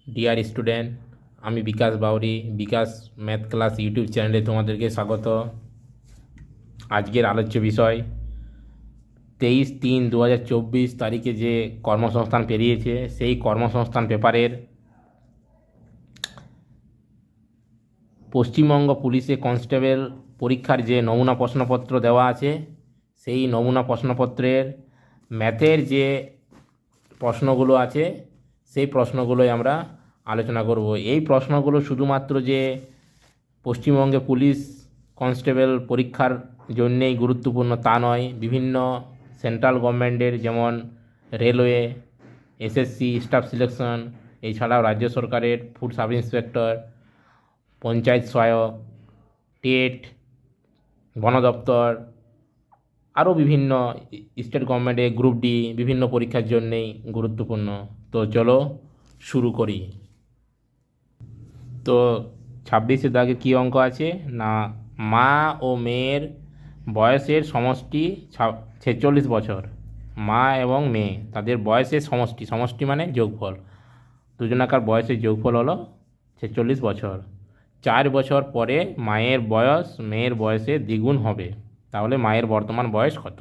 Dear student, আমি বিকাশ বাউরি, বিকাশ math class YouTube চ্যানেলে তোমাদেরকে স্বাগত। আজকের আলোচ্য বিষয় 23/3/2024 তারিখে যে কর্মসংস্থান পেরিয়েছে সেই কর্মসংস্থান পেপারের পশ্চিমবঙ্গ পুলিশে কনস্টেবল পরীক্ষার যে নমুনা প্রশ্নপত্র দেওয়া আছে সেই নমুনা প্রশ্নপত্রের ম্যাথের যে প্রশ্নগুলো আছে সেই প্রশ্নগুলোই আমরা আলোচনা করব। এই প্রশ্নগুলো শুধুমাত্র যে পশ্চিমবঙ্গে পুলিশ কনস্টেবল পরীক্ষার জন্যেই গুরুত্বপূর্ণ তা নয়, বিভিন্ন সেন্ট্রাল গভর্নমেন্টের যেমন রেলওয়ে, এসএসসি, স্টাফ সিলেকশন, এছাড়াও রাজ্য সরকারের ফুড সাব ইন্সপেক্টর, পঞ্চায়েত সহায়ক, টেট, বন দপ্তর, আরও বিভিন্ন স্টেট গভর্নমেন্টের গ্রুপ ডি বিভিন্ন পরীক্ষার জন্যেই গুরুত্বপূর্ণ। তো চলো শুরু করি। তো 26 দাগে কী অঙ্ক আছে না, মা ও মেয়ের বয়সের সমষ্টি 46 বছর। মা এবং মেয়ে তাদের বয়সের সমষ্টি, সমষ্টি মানে যোগফল, দুজনাকার বয়সের যোগফল হলো 46 বছর। 4 বছর পরে মায়ের বয়স মেয়ের বয়সের দ্বিগুণ হবে, তাহলে মায়ের বর্তমান বয়স কত?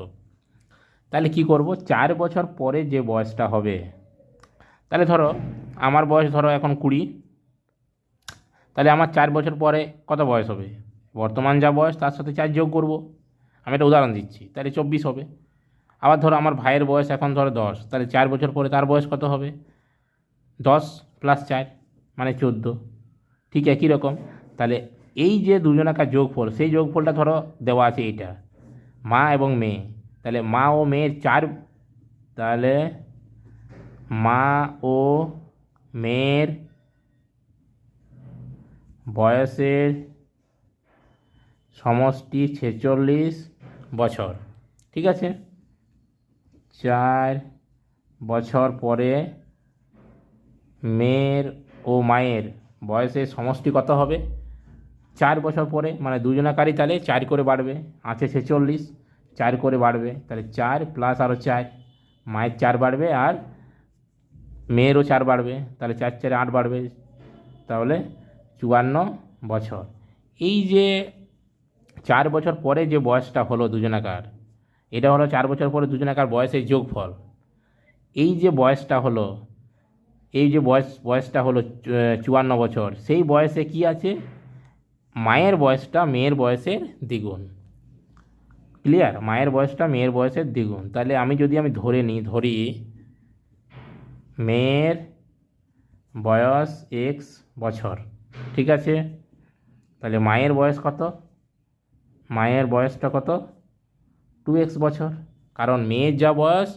তাহলে কি করব, 4 বছর পরে যে বয়সটা হবে, তাহলে ধরো আমার বয়স ধরো এখন 20, তাহলে আমার 4 বছর পরে কত বয়স হবে? বর্তমান যা বয়স তার সাথে 4 যোগ করব। আমি একটা উদাহরণ দিচ্ছি, তাহলে 24 হবে। আবার ধরো আমার ভাইয়ের বয়স এখন ধরো 10, তাহলে 4 বছর পরে তার বয়স কত হবে? 10 + 4 মানে 14। ঠিক একই রকম, তাহলে এই যে দুজনাকার যোগফল, সেই যোগফলটা ধরো দেওয়া আছে এইটা, মা এবং মেয়ে। তাহলে মা ও মেয়ের তাহলে মা ও মেয়ের বয়সের সমষ্টি 46 বছর। ঠিক আছে, 4 বছর পরে মেয়ের ও মায়ের বয়সের সমষ্টি কত হবে? 4 বছর পরে মানে দুজনাকারই তাহলে 4 করে বাড়বে, আছে 46, 4 করে বাড়বে, তাহলে 4 প্লাস আরও 4, মায়ের 4 বাড়বে আর মেয়েরও 4 বাড়বে, তাহলে 4 4 8 বাড়বে, তাহলে 54 বছর। এই যে 4 বছর পরে যে বয়সটা হলো দুজনাকার, এটা হলো 4 বছর পরে দুজনাকার বয়সের যোগফল। এই যে বয়সটা হলো, এই যে বয়সটা হলো 54 বছর, সেই বয়সে কি আছে? মায়ের বয়সটা মেয়ের বয়সের দ্বিগুণ। ক্লিয়ার? মায়ের বয়সটা মেয়ের বয়সের দ্বিগুণ। তাহলে আমি ধরি মেয়ের বয়স x বছর। ঠিক আছে, তাহলে মায়ের বয়স কত? মায়ের বয়সটা কত? 2x বছর, কারণ মেয়ের যা বয়স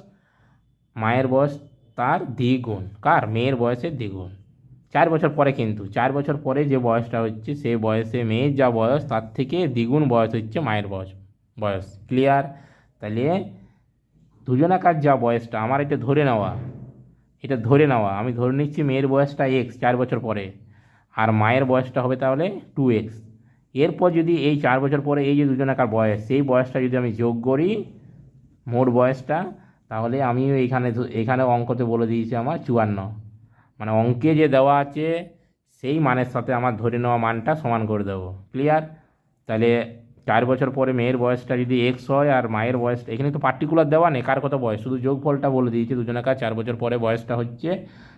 মায়ের বয়স তার দ্বিগুণ। কার? মেয়ের বয়সের দ্বিগুণ। 4 বছর পরে, কিন্তু 4 বছর পরে যে বয়সটা হচ্ছে সেই বয়সে মেয়ের যা বয়স তার থেকে দ্বিগুণ বয়স হচ্ছে মায়ের বয়স। ক্লিয়ার? তাহলে দুজনাকার যা বয়সটা আমার এটা ধরে নেওয়া, আমি ধরে নিচ্ছি মেয়ের বয়সটা x 4 বছর পরে, আর মায়ের বয়সটা হবে তাহলে 2x। এরপর যদি এই 4 বছর পরে এই যে দুজনাকার বয়স, সেই বয়সটা যদি আমি যোগ করি মোট বয়সটা, তাহলে আমিও এখানে অঙ্কতে বলে দিয়েছি আমার 54, মানে অঙ্কে যে দেওয়া আছে সেই মানের সাথে আমার ধরে নেওয়া মানটা সমান করে দেবো। ক্লিয়ার? তাহলে 4 বছর পরে মেয়ের বয়সটা যদি x হয় আর মায়ের বয়সটা, এখানে তো পার্টিকুলার দেওয়া নেই কার কত বয়স, শুধু যোগফলটা বলে দিয়েছি দুজনাকার 4 বছর পরে বয়সটা হচ্ছে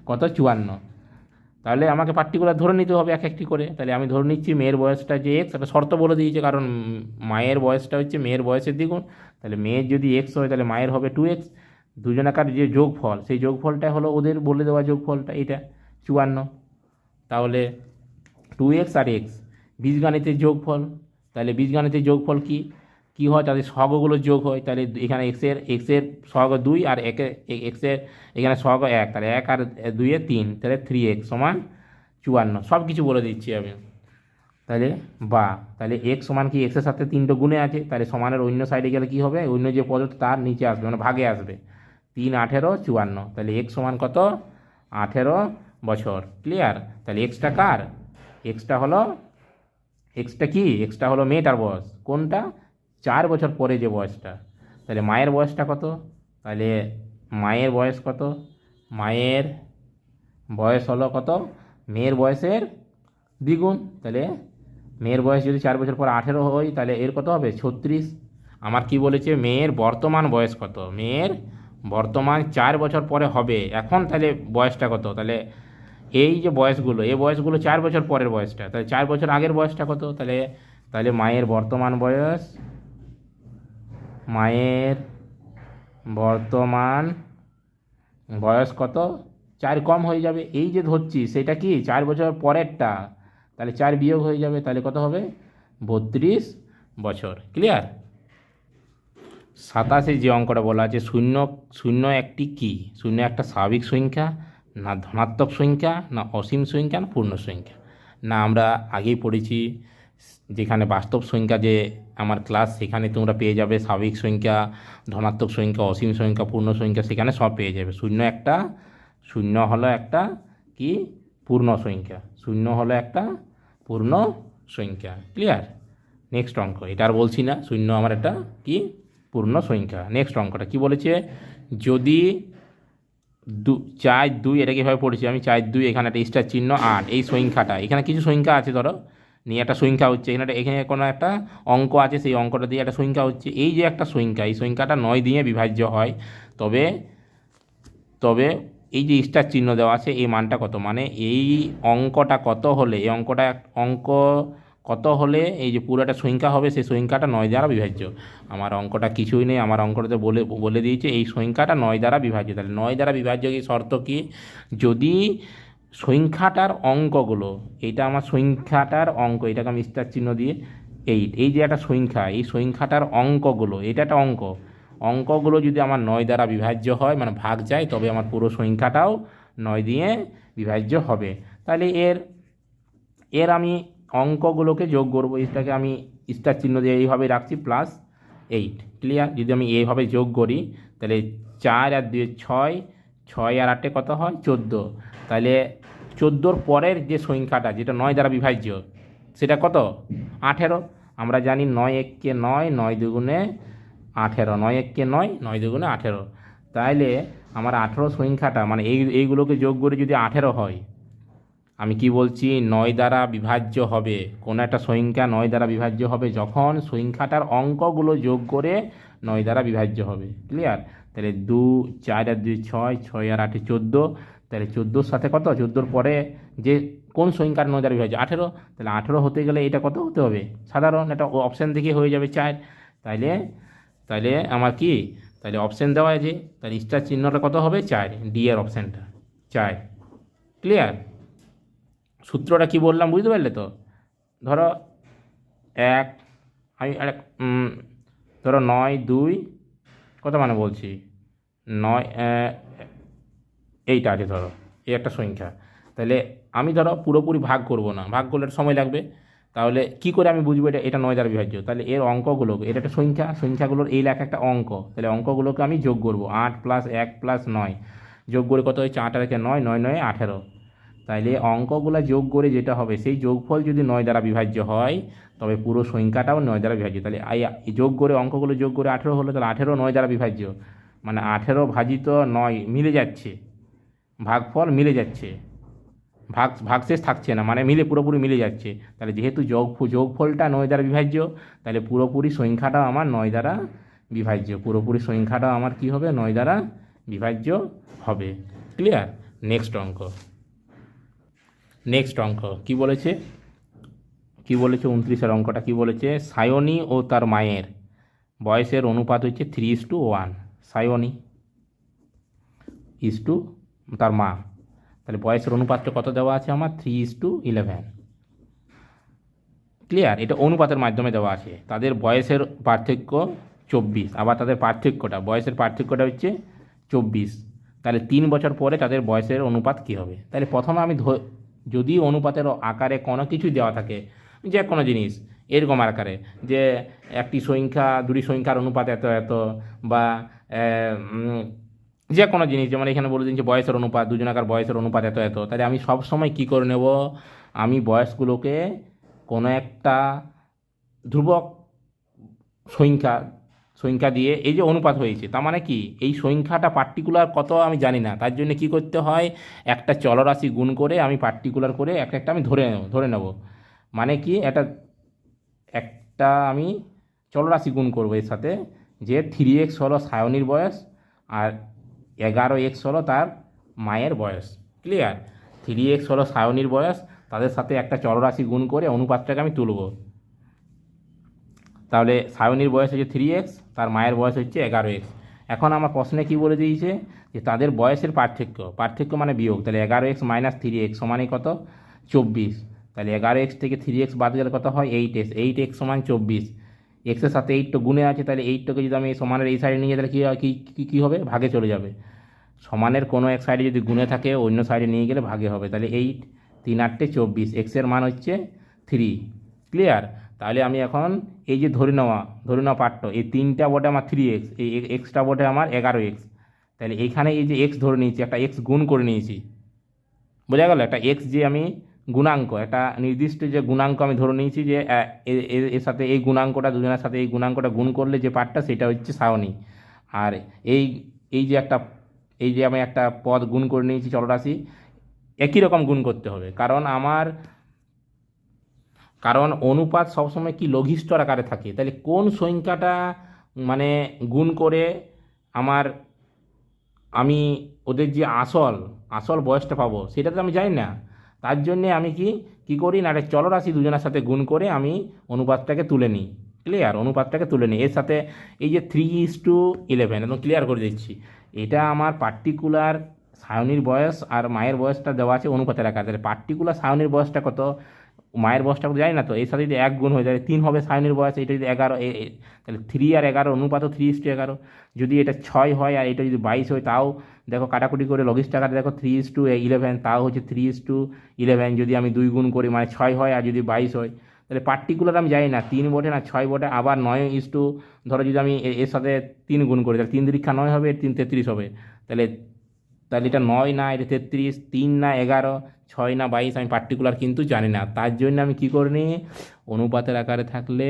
কত? 54। তাহলে আমাকে পার্টিকুলার ধরে নিতে হবে এক একটি করে। তাহলে আমি ধরে নিচ্ছি মেয়ের বয়সটা যে x, একটা শর্ত বলে দিয়েছে, কারণ মায়ের বয়সটা হচ্ছে মেয়ের বয়সের দ্বিগুণ। তাহলে মেয়ের যদি x হয় তাহলে মায়ের হবে 2x। দুজনাকার যে যোগফল, সেই যোগফলটা হলো ওদের বলে দেওয়া যোগফলটা, এটা 54। তাহলে 2x আর x বীজগণিতের যোগফল। তাহলে বীজগণিতের যোগফল কি হয়? তাদের সহগগুলোর যোগ হয়। তাহলে এখানে এক্সের সহগ 2 আর এক্সের এখানে সহগ 1, তাহলে 1 আর 2 এ 3, তাহলে 3x সমান 54। সব কিছু বলে দিচ্ছি আমি। তাহলে x সমান কি? এক্সের সাথে 3টো গুণে আছে, তাহলে সমানের অন্য সাইডে গেলে কি হবে? অন্য যে পদটা তার নিচে আসবে, মানে ভাগে আসবে। 3 18 54, তাহলে x সমান কত? 18 বছর। ক্লিয়ার? তাহলে এক্সটা কার? এক্সটা হলো এক্সটা হলো মেয়েটার বয়স। কোনটা? 4 বছর পরে যে বয়সটা। তাহলে মায়ের বয়সটা কত? তাহলে মায়ের বয়স কত? মায়ের বয়স হলো কত, মেয়ের বয়সের দ্বিগুণ। তাহলে মেয়ের বয়স যদি 4 বছর পর 18 হয়, তাহলে এর কত হবে 36। আমার কি বলেছে, মেয়ের বর্তমান বয়স কত, মেয়ের বর্তমান 4 বছর পরে হবে এখন, তাহলে বয়সটা কত, তাহলে এই যে বয়সগুলো, এই বয়সগুলো 4 বছর পরের বয়সটা, তাহলে 4 বছর আগের বয়সটা কত, তাহলে তাহলে মায়ের বর্তমান বয়স, মায়ের বর্তমান বয়স কত, 4 কম হয়ে যাবে, এই যে ধরছি সেটা কি 4 বছর পরেরটা, তাহলে 4 বিয়োগ হয়ে যাবে, তাহলে কত হবে 32 বছর। ক্লিয়ার। 27 যে অঙ্কটা বলা আছে, শূন্য শূন্য একটি কি, শূন্য একটা স্বাভাবিক সংখ্যা, না ধনাত্মক সংখ্যা, না অসীম সংখ্যা, না পূর্ণ সংখ্যা। না আমরা আগেই পড়েছি, যেখানে বাস্তব সংখ্যা যে আমার ক্লাস, সেখানে তোমরা পেয়ে যাবে স্বাভাবিক সংখ্যা, ধনাত্মক সংখ্যা, অসীম সংখ্যা, পূর্ণ সংখ্যা, সেখানে সব পেয়ে যাবে। শূন্য হলো একটা কি পূর্ণ সংখ্যা, শূন্য হলো একটা পূর্ণ সংখ্যা। ক্লিয়ার। নেক্সট অঙ্ক, এটা আর বলছি না, শূন্য আমার একটা কি পূর্ণ সংখ্যা। নেক্সট অঙ্কটা কি বলেছে, যদি 4 2, এটা কীভাবে পড়েছি আমি, 4 2, এখানে একটা স্টার চিহ্ন 8, এই সংখ্যাটা, এখানে কিছু সংখ্যা আছে ধরো, নিয়ে একটা সংখ্যা হচ্ছে, এখানে কোনো একটা অঙ্ক আছে, সেই অঙ্কটা দিয়ে একটা সংখ্যা হচ্ছে, এই যে একটা সংখ্যা, এই সংখ্যাটা 9 দিয়ে বিভাজ্য হয়, তবে তবে এই যে স্টার চিহ্ন দেওয়া আছে, এই মানটা কত, মানে এই অঙ্কটা কত হলে, এই অঙ্ক কত হলে এই যে পুরোটা সংখ্যা হবে, সেই সংখ্যাটা 9 দ্বারা বিভাজ্য। আমার অঙ্কটা কিছুই নেই, আমার অঙ্কটাতে বলে দিয়েছে এই সংখ্যাটা 9 দ্বারা বিভাজ্য। তাহলে 9 দ্বারা বিভাজ্য কি শর্ত কি, যদি সংখ্যাটার অঙ্কগুলো, এইটা আমার সংখ্যাটার অঙ্ক, এটাকে আমি স্টার চিহ্ন দিয়ে 8, এই যে একটা সংখ্যা, এই সংখ্যাটার অঙ্কগুলো, এটা একটা অঙ্কগুলো যদি আমার 9 দ্বারা বিভাজ্য হয়, মানে ভাগ যায়, তবে আমার পুরো সংখ্যাটাও 9 দিয়ে বিভাজ্য হবে। তাহলে এর আমি অঙ্কগুলোকে যোগ করবো, এটাকে আমি স্টার চিহ্ন দিয়ে এইভাবে রাখছি +8। ক্লিয়ার। যদি আমি এইভাবে যোগ করি, তাহলে 4 আর 2 6, 6 আর 8 কত হয় 14। তাহলে 14-র পরের যে সংখ্যাটা, যেটা 9 দ্বারা বিভাজ্য, সেটা কত 18। আমরা জানি 9 1 কে 9, 9 2 18, 9 1 কে 9, 9 2 18। তাইলে আমার 18 সংখ্যাটা, মানে এইগুলোকে যোগ করে যদি 18 হয়, আমি কি বলছি 9 দ্বারা বিভাজ্য হবে, কোনো একটা সংখ্যা 9 দ্বারা বিভাজ্য হবে যখন সংখ্যাটার অঙ্কগুলো যোগ করে 9 দ্বারা বিভাজ্য হবে। ক্লিয়ার। তাহলে 2 4 আর 2 6, 6 আর 8 14। তাহলে 14-র সাথে কত, 14-র পরে যে কোন সংখ্যার 9 দ্বারা বিভাজ্য 18, তাহলে 18 হতে গেলে এটা কত হতে হবে, সাধারণ এটা অপশান থেকে হয়ে যাবে 4। তাইলে তাইলে আমার কি, তাহলে অপশান দেওয়া আছে, তাহলে স্টার চিহ্নটা কত হবে 4, ডি এর অপশানটা 4। ক্লিয়ার। সূত্রটা কি বললাম বুঝতে পারলে তো, ধরো এক, আমি ধরো 9 2 কত মানে বলছি 9, এইটা আছে ধরো, এই একটা সংখ্যা। তাহলে আমি ধরো পুরোপুরি ভাগ করব না, ভাগ করলে সময় লাগবে, তাহলে কি করে আমি বুঝবো এটা 9 দ্বারা বিভাজ্য। তাহলে এর অঙ্কগুলোকে, এটা একটা সংখ্যাগুলোর এই লেখা একটা অঙ্ক, তাহলে অঙ্কগুলোকে আমি যোগ করব, 8 + 1 + 9 যোগ করে কত হচ্ছে 8 আর 1 9, 9 9 18। তাইলে অঙ্কগুলো যোগ করে যেটা হবে, সেই যোগফল যদি 9 দ্বারা বিভাজ্য হয়, তবে পুরো সংখ্যাটাও 9 দ্বারা বিভাজ্য। তাহলে যোগ করে অঙ্কগুলো যোগ করে 18 হলো, তাহলে 18 9 দ্বারা বিভাজ্য, মানে 18 ভাজিত 9 মিলে যাচ্ছে, ভাগফল মিলে যাচ্ছে, ভাগশেষ থাকছে না, মানে পুরোপুরি মিলে যাচ্ছে। তাহলে যেহেতু যোগফলটা 9 দ্বারা বিভাজ্য, তাহলে পুরোপুরি সংখ্যাটাও আমার 9 দ্বারা বিভাজ্য, পুরোপুরি সংখ্যাটাও আমার কি হবে 9 দ্বারা বিভাজ্য হবে। ক্লিয়ার। নেক্সট অঙ্ক কি বলেছে, 29-এর অঙ্কটা কি বলেছে, সায়নী ও তার মায়ের বয়সের অনুপাত হচ্ছে 3:1। সায়নী টু তার মা, তাহলে বয়সের অনুপাতটা কত দেওয়া আছে আমার 3:11। ক্লিয়ার। এটা অনুপাতের মাধ্যমে দেওয়া আছে, তাদের বয়সের পার্থক্য 24, আবার তাদের বয়সের পার্থক্যটা হচ্ছে 24। তাহলে 3 বছর পরে তাদের বয়সের অনুপাত কী হবে। তাহলে প্রথমে আমি যদি অনুপাতের আকারে কোনো কিছু দেওয়া থাকে, যে কোনো জিনিস এরকম আকারে, যে একটি সংখ্যা দুটি সংখ্যার অনুপাত এত এত, বা যে কোনো জিনিস, যেমন এখানে বলে দিন যে বয়সের অনুপাত, দুজনাকার বয়সের অনুপাত এত এত, তাহলে আমি সব সময় কী করে নেব, আমি বয়সগুলোকে কোনো একটা ধ্রুবক সংখ্যা দিয়ে এই যে অনুপাত হয়েছে, তার মানে কি এই সংখ্যাটা পার্টিকুলার কত আমি জানি না, তার জন্য কি করতে হয়, একটা চলরাশি গুণ করে আমি পার্টিকুলার করে একটা একটা আমি ধরে নেব। মানে কি একটা আমি চলরাশি গুণ করবো এর সাথে, যে 3x হলো সায়নীর বয়স আর 11x হলো তার মায়ের বয়স। ক্লিয়ার? 3x হলো সায়নীর বয়স, তাদের সাথে একটা চলরাশি গুণ করে অনুপাতটাকে আমি তুলব। তাহলে সায়নীর বয়স হচ্ছে 3x, তার মায়ের বয়স হচ্ছে 11x। এখন আমার প্রশ্নে কি বলে দিয়েছে, যে তাদের বয়সের পার্থক্য মানে বিয়োগ। তাহলে 11x মাইনাস 3x সমানই কত, 24। তাহলে 11x থেকে 3x বাদ গেলে কত হয়, 8x। 8x সমান 24। এক্সের সাথে 8 গুণে আছে, তাহলে 8টাকে যদি আমি সমানের এই সাইডে নিয়ে যাই তাহলে কী হবে, ভাগে চলে যাবে। সমানের কোনো এক সাইডে যদি গুণে থাকে অন্য সাইডে নিয়ে গেলে ভাগে হবে। তাহলে 8 3 8 24, এক্সের মান হচ্ছে 3। ক্লিয়ার? তাহলে আমি এখন এই যে ধরে নেওয়া পার্ট, এই 3টা বটে আমার 3x, এই এক্সটা বটে আমার 11x। তাহলে এইখানে এই যে এক্স ধরে নিয়েছি, একটা এক্স গুণ করে নিয়েছি, বোঝা গেল? একটা এক্স যে আমি গুণাঙ্ক, একটা নির্দিষ্ট যে গুণাঙ্ক আমি ধরে নিয়েছি, যে এর সাথে এই গুণাঙ্কটা, দুজনের সাথে এই গুণাঙ্কটা গুণ করলে যে পার্টটা সেটা হচ্ছে সায়নী। আর এই এই যে একটা এই যে আমি একটা পদ গুণ করে নিয়েছি চলরাশি, একই রকম গুণ করতে হবে, কারণ অনুপাত সবসময় কি লঘিষ্ঠ আকারে থাকে। তাহলে কোন সংখ্যাটা মানে গুণ করে আমি ওদের যে আসল বয়সটা পাবো সেটা তো আমি জানি না। তার জন্যে আমি কি করি না, একটা চলরাশি দুজনের সাথে গুণ করে আমি অনুপাতটাকে তুলে নিই। ক্লিয়ার? অনুপাতটাকে তুলে নিই। এর সাথে এই যে 3:11 একদম ক্লিয়ার করে দিচ্ছি, এটা আমার পার্টিকুলার সায়নীর বয়স আর মায়ের বয়সটা দেওয়া আছে অনুপাতের আকারে। তাহলে পার্টিকুলার সায়নীর বয়সটা কত, মায়ের বয়সটা কত জানি না, তো এর সাথে যদি 1 গুণ হয়ে যায় 3 হবে সায়নীর বয়স। এটা যদি 11, তাহলে 3 আর 11 অনুপাতও 3:11। যদি এটা 6 হয় আর এটা যদি 22 হয়, তাও দেখো কাটাকুটি করে লঘিষ্ঠ আকারে দেখো 3:11, তাও হচ্ছে 3:11। যদি আমি 2 গুণ করি মানে 6 হয়, আর যদি 22 হয়, তাহলে পার্টিকুলার আমি জানি না 3 বটে না 6 বটে। আবার 9 ধরো যদি আমি এর সাথে 3 গুণ করি, তাহলে 3 দীর্ঘা 9 হবে, 3 33 হবে। তাহলে তাহলে এটা 9 না এটা 33, 3 না 11, 6 না 22, আমি পার্টিকুলার কিন্তু জানি না। তার জন্য আমি কী করে নিই, অনুপাতের আকারে থাকলে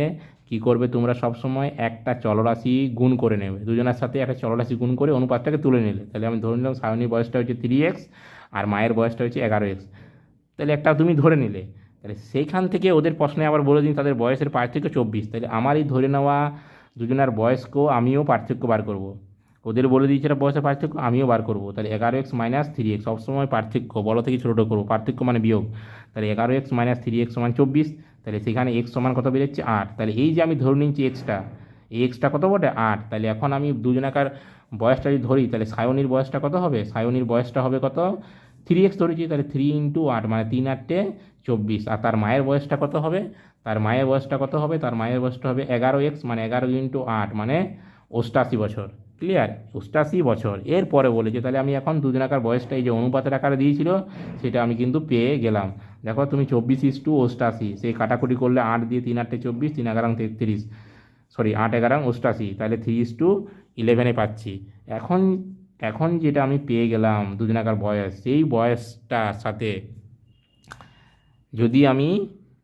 কি করবে তোমরা সবসময়, একটা চলরাশি গুণ করে নেবে, দুজনের সাথে একটা চলরাশি গুণ করে অনুপাতটাকে তুলে নিলে। তাহলে আমি ধরে নিলাম সায়নীর বয়সটা হচ্ছে 3x আর মায়ের বয়সটা হচ্ছে 11x। তাহলে একটা তুমি ধরে নিলে, তাহলে সেইখান থেকে ওদের প্রশ্নে আবার বলে দিন তাদের বয়সের পার্থক্য 24। তাহলে আমার এই ধরে নেওয়া দুজনের বয়সকেও আমিও পার্থক্য বার করব। ওদের বলে দিয়েছে এটা বয়সের পার্থক্য, আমিও বার করব। তাহলে 11x মাইনাস 3x, সবসময় পার্থক্য বড় থেকে ছোটো করবো, পার্থক্য মানে বিয়োগ। তাহলে 11x মাইনাস 3x সমান 24। তাহলে সেখানে x সমান কত বেরোচ্ছে, 8। তাহলে এই যে আমি ধরে নিচ্ছি এক্সটা, এই এক্সটা কত বটে, 8। তাহলে এখন আমি দুজনাকার বয়সটা যদি ধরি, তাহলে সায়নীর বয়সটা কত হবে, সায়নীর বয়সটা হবে কত, 3x ধরেছি, তাহলে 3 × 8 মানে 3 8 24। আর তার মায়ের বয়সটা কত হবে, তার মায়ের বয়সটা হবে 11x, মানে 11 × 8 মানে 88 বছর। ক্লিয়ার? 88 বছর। এরপরে বলেছে, তাহলে আমি এখন দুজনাকার বয়সটা এই যে অনুপাতের আকারে দিয়েছিল সেটা আমি কিন্তু পেয়ে গেলাম। দেখো তুমি 24:88, সেই কাটাকুটি করলে 8 দিয়ে 3 8 24, 3 11 33, সরি 8 11 88, তাহলে 3:11 পাচ্ছি। এখন যেটা আমি পেয়ে গেলাম দুজনাকার বয়স, সেই বয়সটার সাথে যদি আমি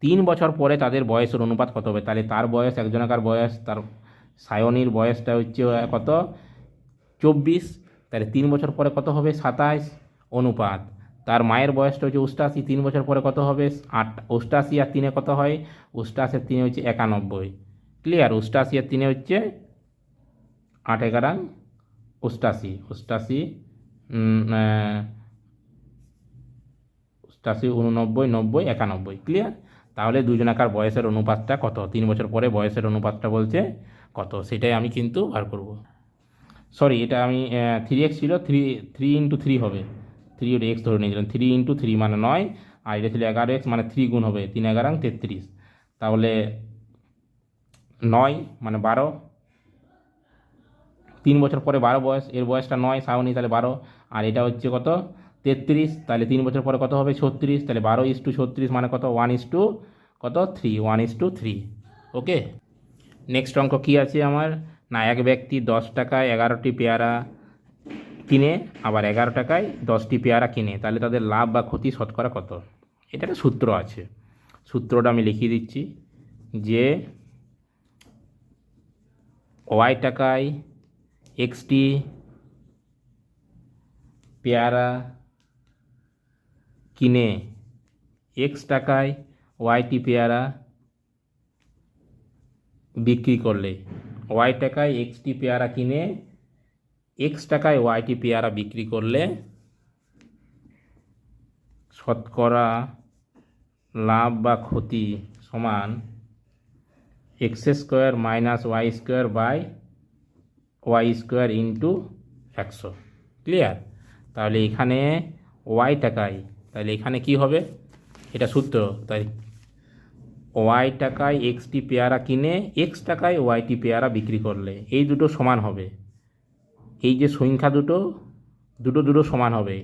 3 বছর পরে তাদের বয়সের অনুপাত কত হবে, তাহলে তার বয়স, একজনাকার বয়স, তার সায়নীর বয়সটা হচ্ছে কত, 24। তাহলে 3 বছর পরে কত হবে, 27 অনুপাত। তার মায়ের বয়সটা হচ্ছে 88, 3 বছর পরে কত হবে, 8। 88 আর 3 কত হয়, 88 আর 3 হচ্ছে 91। ক্লিয়ার? 88 আর 3 হচ্ছে 8 11 88, 88 88 89 90 91। ক্লিয়ার? তাহলে দুজনাকার বয়সের অনুপাতটা কত, 3 বছর পরে বয়সের অনুপাতটা বলছে কত, সেটাই আমি কিন্তু বার করব। সরি, এটা আমি 3x ছিল, 3 × 3 হবে, 3 ওটা এক্স ধরে নিয়েছিলাম, 3 × 3 মানে 9, আর এটা ছিল 11x মানে 3 গুণ হবে, 3 11 33। তাহলে 9 মানে 12, 3 বছর পরে 12 বয়স, এর বয়সটা 9 সায়নী, তাহলে 12, আর এটা হচ্ছে কত 33। তাহলে 3 বছর পরে কত হবে, 36। তাহলে 12:36 মানে কত, 1:3। ওকে, নেক্সট অঙ্ক কী আছে আমার, না এক ব্যক্তি 10 টাকায় 11টি পেয়ারা কিনে, আবার 11 টাকায় 10টি পেয়ারা কিনে, তাহলে তাদের লাভ বা ক্ষতি শতকরা কত। এটা একটা সূত্র আছে, সূত্রটা আমি লিখিয়ে দিচ্ছি, যে ওয়াই টাকায় এক্সটি পেয়ারা কিনে এক্স টাকায় ওয়াইটি পেয়ারা বিক্রি করলে, ওয়াই টাকায় এক্সটি পেয়ারা কিনে এক্স টাকায় ওয়াইটি পেয়ারা বিক্রি করলে শতকরা লাভ বা ক্ষতি সমান X square minus Y square by Y square into 100। Clear? তাহলে এখানে ওয়াই টাকায়, তাহলে এখানে কি হবে, এটা সূত্র, তাই ওয়াই টাকায় এক্সটি পেয়ারা কিনে এক্স টাকায় ওয়াইটি পেয়ারা বিক্রি করলে এই দুটো সমান হবে, এই যে সংখ্যা দুটো দুটো সমান হবে।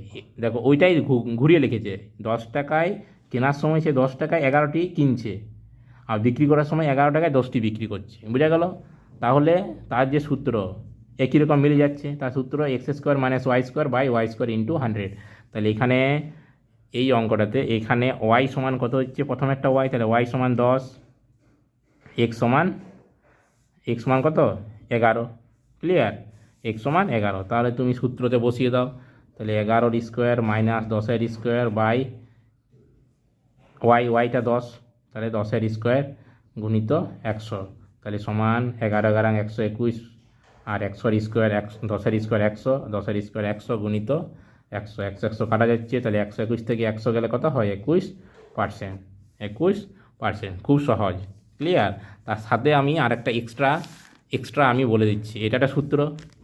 দেখো ওইটাই ঘুরিয়ে লিখেছে, 10 টাকায় কেনার সময় সে 10 টাকায় 11টি কিনছে আর বিক্রি করার সময় 11 টাকায় 10টি বিক্রি করছে, বোঝা গেল? তাহলে তার যে সূত্র একই রকম মিলে যাচ্ছে, তার সূত্র X square minus Y square by Y square into 100। তাহলে এখানে এই অঙ্কটাতে এখানে ওয়াই সমান কত হচ্ছে, প্রথম একটা ওয়াই, তাহলে ওয়াই সমান 10, এক্স সমান কত 11। ক্লিয়ার? এক্স সমান 11। তাহলে তুমি সূত্রতে বসিয়ে দাও, তাহলে 11 স্কোয়ার মাইনাস 10 স্কোয়ার বাই ওয়াইটা 10, তাহলে 10 স্কোয়ার গুণিত 100, তাহলে সমান 11 121 আর 100 স্কোয়ার 10 স্কোয়ার 100, 10 স্কোয়ার 100 গুণিত 100, 100 কাটা যাচ্ছে, তাহলে 121 থেকে 100 গেলে কত হয় 21%। 21%, খুব সহজ। ক্লিয়ার? তার সাথে আমি আরেকটা এক্সট্রা আমি বলে দিচ্ছি, এটা একটা সূত্র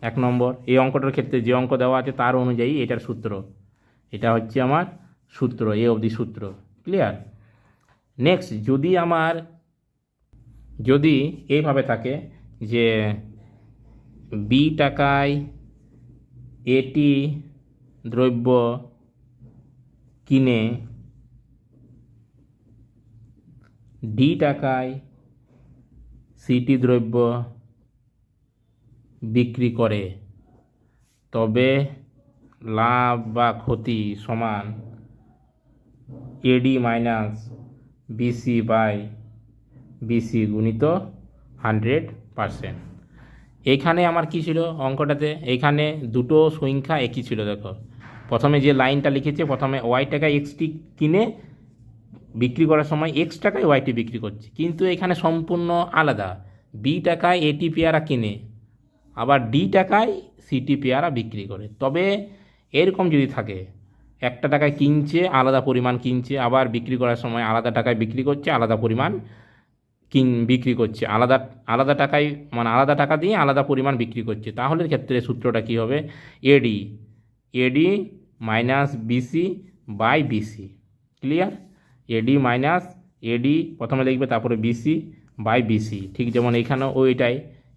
1 নম্বর, এই অঙ্কটার ক্ষেত্রে যে অঙ্ক দেওয়া আছে তার অনুযায়ী এটার সূত্র, এটা হচ্ছে আমার সূত্র, এ অবধি সূত্র। ক্লিয়ার? নেক্সট, যদি এইভাবে থাকে যে বি টাকায় এটি দ্রব্য কিনে ডি টাকায় সিটি দ্রব্য বিক্রি করে, তবে লাভ বা ক্ষতি সমান AD minus BC by BC গুণিত 100%। এইখানে আমার কি ছিল অঙ্কটাতে, এইখানে দুটো সংখ্যা একই ছিল। দেখো প্রথমে যে লাইনটা লিখেছে, প্রথমে ওয়াই টাকায় এক্সটি কিনে বিক্রি করার সময় এক্স টাকায় ওয়াইটি বিক্রি করছে, কিন্তু এখানে সম্পূর্ণ আলাদা, বি টাকায় এটি পেয়ারা কিনে আবার ডি টাকায় সিটি পেয়ারা বিক্রি করে। তবে এরকম যদি থাকে, একটা টাকায় কিনছে আলাদা পরিমাণ কিনছে, আবার বিক্রি করার সময় আলাদা টাকায় বিক্রি করছে আলাদা পরিমাণ বিক্রি করছে, আলাদা টাকায় মানে আলাদা টাকা দিয়ে আলাদা পরিমাণ বিক্রি করছে, তাহলে ক্ষেত্রে সূত্রটা কী হবে, AD minus BC by BC. Clear? AD minus AD প্রথমে লিখবে, তারপরে বিসি বাই বিসি, ঠিক যেমন এখানেও ওইটাই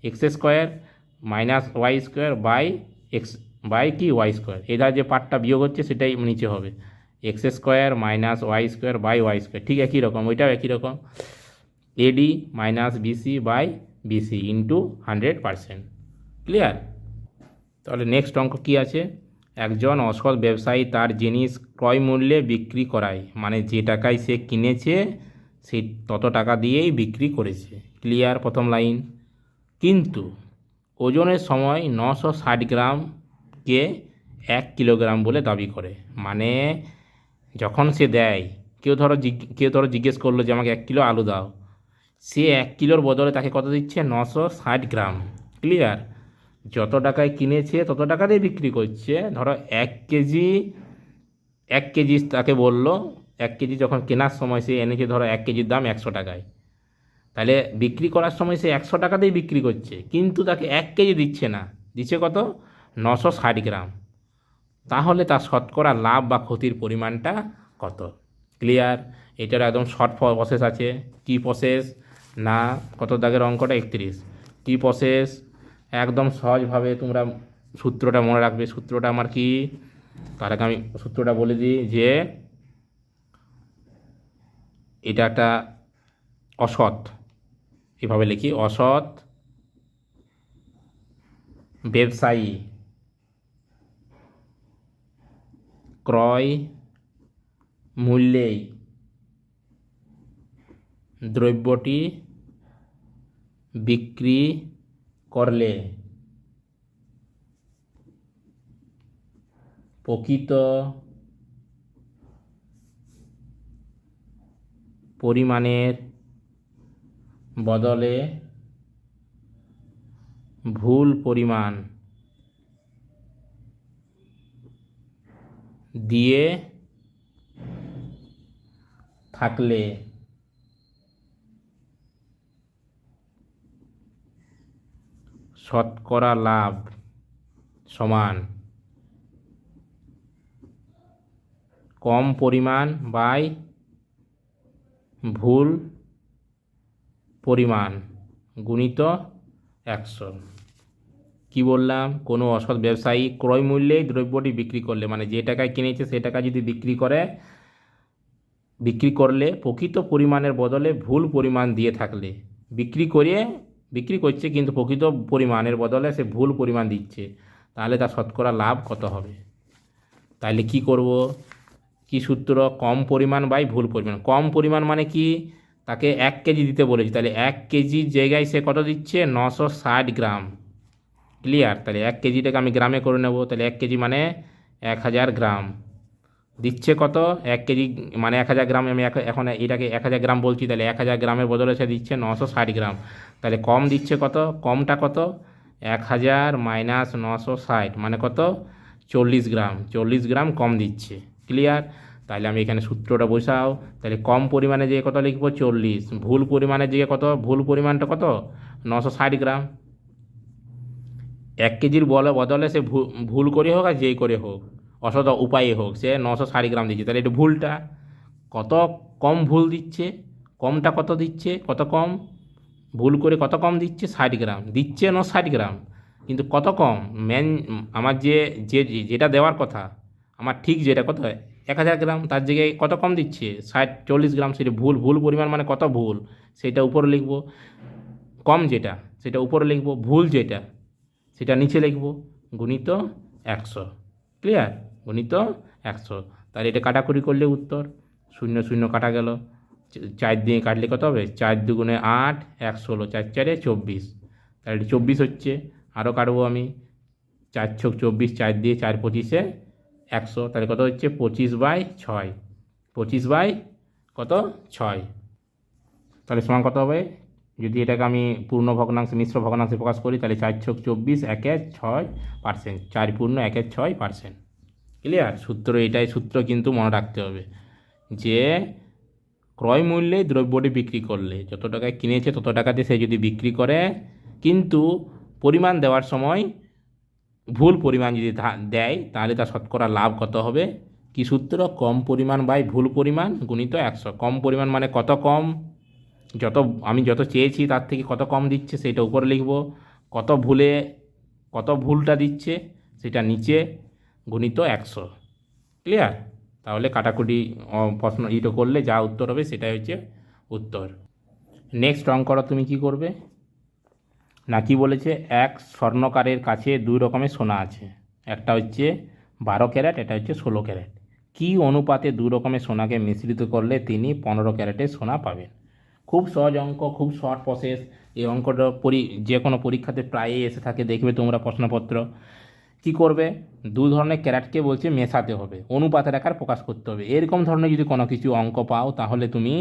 X square minus Y square by X by কি ওয়াই স্কোয়ার, এটার যে পার্টটা বিয়োগ হচ্ছে সেটাই নিচে হবে X square minus Y square by Y square, ঠিক একই রকম, ওইটাও একই রকম, AD minus BC by BC into 100%। Clear? তাহলে নেক্সট অঙ্ক কী আছে, একজন অসৎ ব্যবসায়ী তার জিনিস ক্রয় মূল্যে বিক্রি করায়, মানে যে টাকায় সে কিনেছে সে তত টাকা দিয়েই বিক্রি করেছে। ক্লিয়ার? প্রথম লাইন। কিন্তু ওজনের সময় 960 গ্রামকে 1 কিলোগ্রাম বলে দাবি করে, মানে যখন সে দেয়, কেউ ধরো জিজ্ঞেস করলো যে আমাকে 1 কিলো আলু দাও, সে 1 কিলোর বদলে তাকে কত দিচ্ছে, 960 গ্রাম। ক্লিয়ার? যত টাকায় কিনেছে তত টাকাতেই বিক্রি করছে। ধরো 1 কেজি তাকে বললো, 1 কেজি যখন কেনার সময় সে এনেছে, ধরো 1 কেজির দাম 100 টাকায়, তাহলে বিক্রি করার সময় সে 100 টাকাতেই বিক্রি করছে, কিন্তু তাকে 1 কেজি দিচ্ছে না, দিচ্ছে কত, 960 গ্রাম। তাহলে তার শতকরা লাভ বা ক্ষতির পরিমাণটা কত? ক্লিয়ার? এটার একদম শর্ট প্রসেস আছে। কি প্রসেস না, কত দাগের অঙ্কটা 31, কি প্রসেস, একদম সহজভাবে তোমরা সূত্রটা মনে রাখবে। সূত্রটা আমার কি, তার আগে আমি সূত্রটা বলে দিই যে এটা একটা অসৎ, এভাবে লিখি, অসৎ ব্যবসায়ী ক্রয় মূল্যেই দ্রব্যটি বিক্রি করলে প্রকৃত পরিমাণের বদলে ভুল পরিমাণ দিয়ে থাকলে শতকরা লাভ সমান কম পরিমাণ বাই ভুল পরিমাণ গুণিত 100। কি বললাম, কোনো অসৎ ব্যবসায়ী ক্রয় মূল্যে দ্রব্যটি বিক্রি করলে, মানে যে টাকায় কিনেছে সে টাকা যদি বিক্রি করলে প্রকৃত পরিমাণের বদলে ভুল পরিমাণ দিয়ে থাকলে, বিক্রি করছে কিন্তু প্রকৃত পরিমাণের বদলে সে ভুল পরিমাণ দিচ্ছে, তাহলে তার শতকরা লাভ কত হবে? তাহলে কি করব, কি সূত্র? কম পরিমাণ বাই ভুল পরিমাণ। কম পরিমাণ মানে কি, তাকে 1 কেজি দিতে বলেছি, তাহলে 1 কেজির জায়গায় সে কত দিচ্ছে? 960 গ্রাম। ক্লিয়ার? তাহলে 1 কেজিটাকে আমি গ্রামে করে নেব, তাহলে 1 কেজি মানে 1000 গ্রাম দিচ্ছে। কত? 1 কেজি মানে 1000 গ্রাম। আমি এখন এটাকে 1000 গ্রাম বলছি, তাহলে 1000 গ্রামের বদলে সে দিচ্ছে 960 গ্রাম। তাহলে কম দিচ্ছে কত? কমটা কত? 1000 মাইনাস 960 মানে কত? 40 গ্রাম। 40 গ্রাম কম দিচ্ছে। ক্লিয়ার? তাহলে আমি এখানে সূত্রটা বসাও। তাহলে কম পরিমাণে যে কত লিখবো? 40। ভুল পরিমাণের যে কত? ভুল পরিমাণটা কত? 960 গ্রাম। 1 কেজির বদলে সে ভুল করে হোক আর যেই করে হোক, অসৎ উপায়ে হোক, সে 960 গ্রাম দিচ্ছে। তাহলে এটা ভুলটা কত কম ভুল দিচ্ছে? কমটা কত দিচ্ছে? কত কম ভুল করে কত কম দিচ্ছে? 60 গ্রাম দিচ্ছে। 60 গ্রাম কিন্তু কত কম? আমার যেটা দেওয়ার কথা, আমার ঠিক যেটা কত 1000 গ্রাম, তার জায়গায় কত কম দিচ্ছে? 40 গ্রাম। সেটা ভুল পরিমাণ মানে কত ভুল সেটা উপরে লিখবো, কম যেটা সেটা উপরে লিখবো, ভুল যেটা সেটা নিচে লিখবো, গুণিত 100। ক্লিয়ার? গুণিত 100। তাহলে এটা কাটাকুটি করলে উত্তর 0 0 কাটা গেল, 4 দিয়ে কাটলে কত হবে? 4 দুগুণে 8, 1 16, 4 4 24। তাহলে এটা 24 হচ্ছে। আরও কাটবো আমি, 4 ছক 24, 4 দিয়ে 4 25 100। তাহলে কত হচ্ছে? 25/6। 25 কত? 6। তাহলে সমান কত হবে? যদি এটাকে আমি পূর্ণ ভগ্নাংশে মিশ্র ভগ্নাংশে প্রকাশ করি, তাহলে 4 ছক 24, 1 6%। 4 পূর্ণ 1 6%। ক্লিয়ার? সূত্র এটাই। সূত্র কিন্তু মনে রাখতে হবে যে ক্রয় মূল্যে দ্রব্যটি বিক্রি করলে, যত টাকায় কিনেছে তত টাকাতে সে যদি বিক্রি করে, কিন্তু পরিমাণ দেওয়ার সময় ভুল পরিমাণ যদি দেয়, তাহলে তার শতকরা লাভ কত হবে? কি সূত্র? কম পরিমাণ বাই ভুল পরিমাণ গুণিত 100। কম পরিমাণ মানে কত কম, আমি যত চেয়েছি তার থেকে কত কম দিচ্ছে সেটা উপরে লিখব, কত ভুলটা দিচ্ছে সেটা নিচে, গুণিত 100। ক্লিয়ার? তাহলে কাটাকুটি প্রশ্ন করলে যা উত্তর হবে সেটাই হচ্ছে উত্তর। নেক্সট অঙ্কটা তুমি কি করবে না, কি বলেছে? এক স্বর্ণকারের কাছে 2 রকমের সোনা আছে, একটা হচ্ছে 12 ক্যারেট, এটা হচ্ছে 16 ক্যারেট। কি অনুপাতে 2 রকমের সোনাকে মিশ্রিত করলে তিনি 15 ক্যারেটের সোনা পাবেন? খুব সহজ অঙ্ক, খুব শর্ট প্রসেস। এই অঙ্কটা যে কোনো পরীক্ষাতে প্রায়ই এসে থাকে, দেখবে তোমরা প্রশ্নপত্র। কি করবে? 2 ধরনের ক্যারেটকে বলছে মেশাতে হবে, অনুপাতের আকার প্রকাশ করতে হবে। এরকম ধরনের যদি কোনো কিছু অঙ্ক পাও, তাহলে তুমি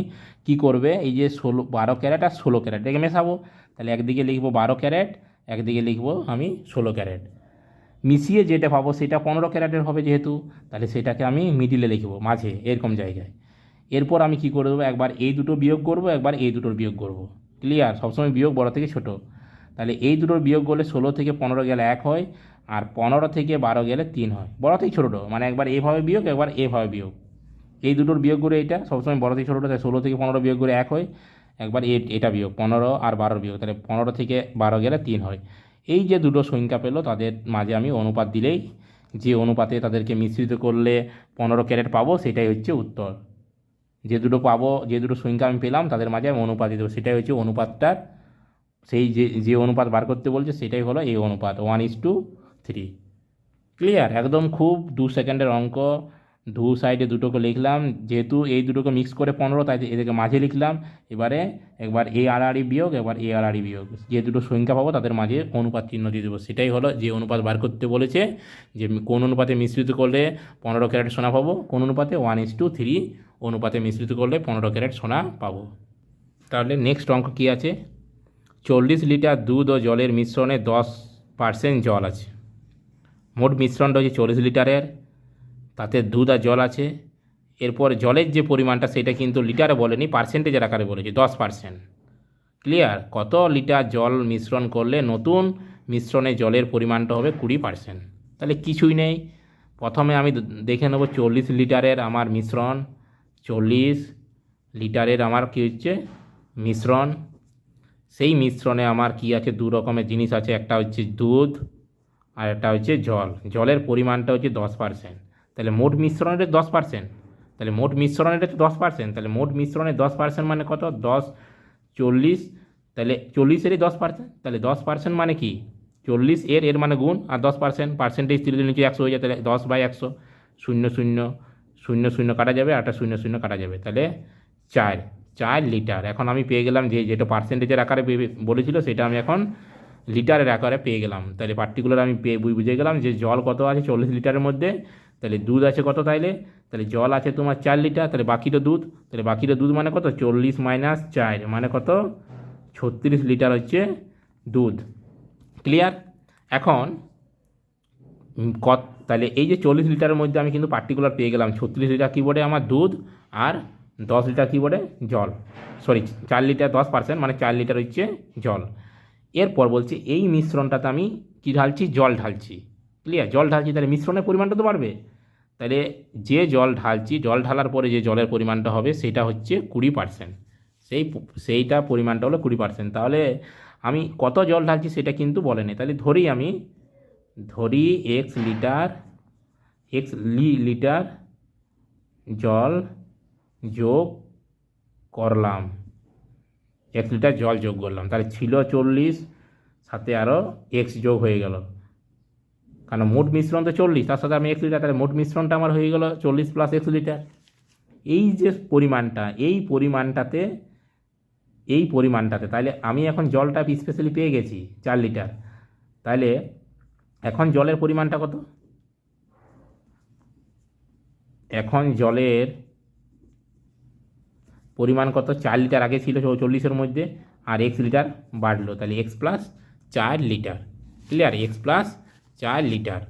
কি করবে? এই যে 12 ক্যারেট আর 16 ক্যারেট এটাকে মেশাবো। তাহলে একদিকে লিখবো 12 ক্যারেট, একদিকে লিখবো আমি 16 ক্যারেট। মিশিয়ে যেটা পাবো সেটা 15 ক্যারেটের হবে যেহেতু, তাহলে সেটাকে আমি মিডিলে লিখবো, মাঝে এরকম জায়গায়। এরপর আমি কি করে দেবো? একবার এই দুটো বিয়োগ করব, একবার এই দুটোর বিয়োগ করব। ক্লিয়ার? সবসময় বিয়োগ বড় থেকে ছোট। তাহলে এই দুটোর বিয়োগ করলে 16 থেকে 15 গেলে 1 হয়, আর 15 থেকে 12 গেলে 3 হয়। বড় থেকে ছোটো, মানে একবার এভাবে বিয়োগ, একবার এভাবে বিয়োগ। এই দুটোর বিয়োগ করে এটা সবসময় বড় থেকে ছোটোটা, তাই 16 থেকে 15 বিয়োগ করে 1 হয়, একবার এটা বিয়োগ 15 আর 12 বিয়োগ, তাহলে 15 থেকে 12 গেলে 3 হয়। এই যে দুটো সংখ্যা পেলো, তাদের মাঝে আমি অনুপাত দিলেই, যে অনুপাতে তাদেরকে মিশ্রিত করলে 15 ক্যারেট পাবো, সেটাই হচ্ছে উত্তর। যে দুটো সংখ্যা আমি পেলাম তাদের মাঝে আমি অনুপাত দিয়ে দেবো, সেটাই হচ্ছে অনুপাতটার, সেই যে অনুপাত বার করতে বলছে সেটাই হলো এই অনুপাত, 1:3। ক্লিয়ার? একদম খুব 2 সেকেন্ডের অঙ্ক, দু সাইডে দুটোকে লিখলাম, যেহেতু এই দুটোকে মিক্স করে 15 তাই এদেরকে মাঝে লিখলাম। এবারে একবার এ আড়াআড়ি বিয়োগ, এবার এ আড়াআড়ি বিয়োগ, যে দুটো সংখ্যা পাবো তাদের মাঝে অনুপাত চিহ্ন দিয়ে দেবো। সেটাই হলো যে অনুপাত বার করতে বলেছে, যে কোন অনুপাতে মিশ্রিত করলে 15 ক্যারেট সোনা পাবো, কোন অনুপাতে 1:3 অনুপাতে মিশ্রিত করলে 15 ক্যারেট সোনা পাবো। তাহলে নেক্সট অঙ্ক কী আছে, 40 লিটার দুধ ও জলের মিশ্রণে 10% জল আছে। মোট মিশ্রণটা হচ্ছে 40 লিটারের, তাতে দুধ আর জল আছে। এরপর জলের যে পরিমাণটা সেটা কিন্তু লিটারে বলেনি, পার্সেন্টেজের আকারে বলেছে 10%। ক্লিয়ার? কত লিটার জল মিশ্রণ করলে নতুন মিশ্রণে জলের পরিমাণটা হবে 20%। তাহলে কিছুই নেই, প্রথমে আমি দেখে নেব 40 লিটারের আমার মিশ্রণ, 40 লিটারের আমার কী হচ্ছে মিশ্রণ। সেই মিশ্রণে আমার কি আছে, দু রকমের জিনিস আছে, একটা হচ্ছে দুধ আর একটা হচ্ছে জল। জলের পরিমাণটা হচ্ছে 10%, তাহলে মোট মিশ্রণের 10%, তাহলে মোট মিশ্রণের 10%, তাহলে মোট মিশ্রণের 10% মানে কত, 10 40, তাহলে 40-এরই 10%, তাহলে 10% মানে কি 40 এর মানে গুণ, আর 10% পার্সেন্টেজ তুলে নিচে 100 হয়ে যায়, তাহলে 10/100, 0 0 0 0 কাটা যাবে, আর 0 0 কাটা যাবে, তাহলে 4 লিটার। এখন আমি পেয়ে গেলাম যে যেটা পার্সেন্টেজের আকারে বলেছিল সেটা আমি এখন লিটারের আকারে পেয়ে গেলাম। তাহলে পার্টিকুলার আমি বুঝে গেলাম যে জল কত আছে 40 লিটারের মধ্যে, তাহলে দুধ আছে কত, তাহলে জল আছে তোমার 4 লিটার, তাহলে বাকিটা দুধ, তাহলে বাকিটা দুধ মানে কত, 40 - 4 মানে কত, 36 লিটার হচ্ছে দুধ। ক্লিয়ার? এখন তাহলে এই যে 40 লিটারের মধ্যে আমি কিন্তু পার্টিকুলার পেয়ে গেলাম 36 লিটার কিবোর্ডে আমার দুধ, আর 10 লিটার কিবোর্ডে জল, সরি 4 লিটার 10% মানে 4 লিটার হচ্ছে জল। এরপর বলছে এই মিশ্রণটাতে আমি কী ঢালছি, জল ঢালছি। ক্লিয়ার? জল ঢালছি, তাহলে মিশ্রণের পরিমাণটা তো বাড়বে। তাহলে যে জল ঢালছি, জল ঢালার পরে যে জলের পরিমাণটা হবে সেটা হচ্ছে 20%, সেইটা পরিমাণটা হলো 20%। তাহলে আমি কত জল ঢালছি সেটা কিন্তু বলেনি, তাহলে ধরি x লিটার জল যোগ করলাম, 1 লিটার জল যোগ করলাম, তাহলে ছিল 40, সাথে আরও এক্স যোগ হয়ে গেল, কারণ মোট মিশ্রণ তো 40, তার সাথে আমি 1 লিটার, তাহলে মোট মিশ্রণটা আমার হয়ে গেল 40 + 1 লিটার। এই যে পরিমাণটা, এই পরিমাণটাতে তাহলে আমি এখন জলটা স্পেশালি পেয়ে গেছি 4 লিটার। তাহলে এখন জলের পরিমাণটা কত, এখন জলের পরিমাণ কত, 4 লিটার আগে ছিল 40-এর মধ্যে, আর 1 লিটার বাড়লো, তাহলে x + 4 litre. Clear? x + 4 litre.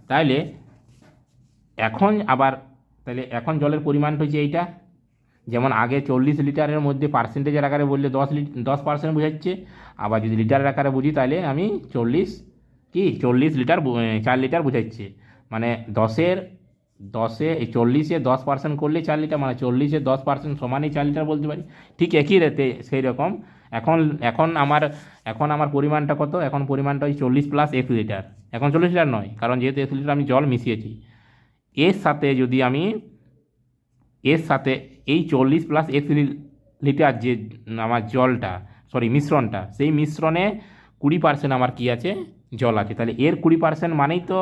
তাহলে এখন এখন জলের পরিমাণটা হচ্ছে এইটা, যেমন আগে 40 লিটারের মধ্যে পার্সেন্টেজের আকারে বললে 10% বোঝাচ্ছে, আবার যদি লিটারের আকারে বুঝি তাহলে আমি 40 লিটার 4 লিটার বোঝাচ্ছে, মানে 40-এ 10% করলে 4 লিটার, মানে 40-এ 10% সমানই 4 লিটার বলতে পারি। ঠিক একই রেতে সেই রকম এখন আমার পরিমাণটা কত, এখন পরিমাণটা ওই 40 + 1 লিটার, এখন 40 লিটার নয়, কারণ যেহেতু 1 লিটার আমি জল মিশিয়েছি। এর সাথে এই 40 + 1 লিটার যে আমার মিশ্রণটা, সেই মিশ্রণে 20% আমার কি আছে, জল আছে। তাহলে এর 20% মানেই তো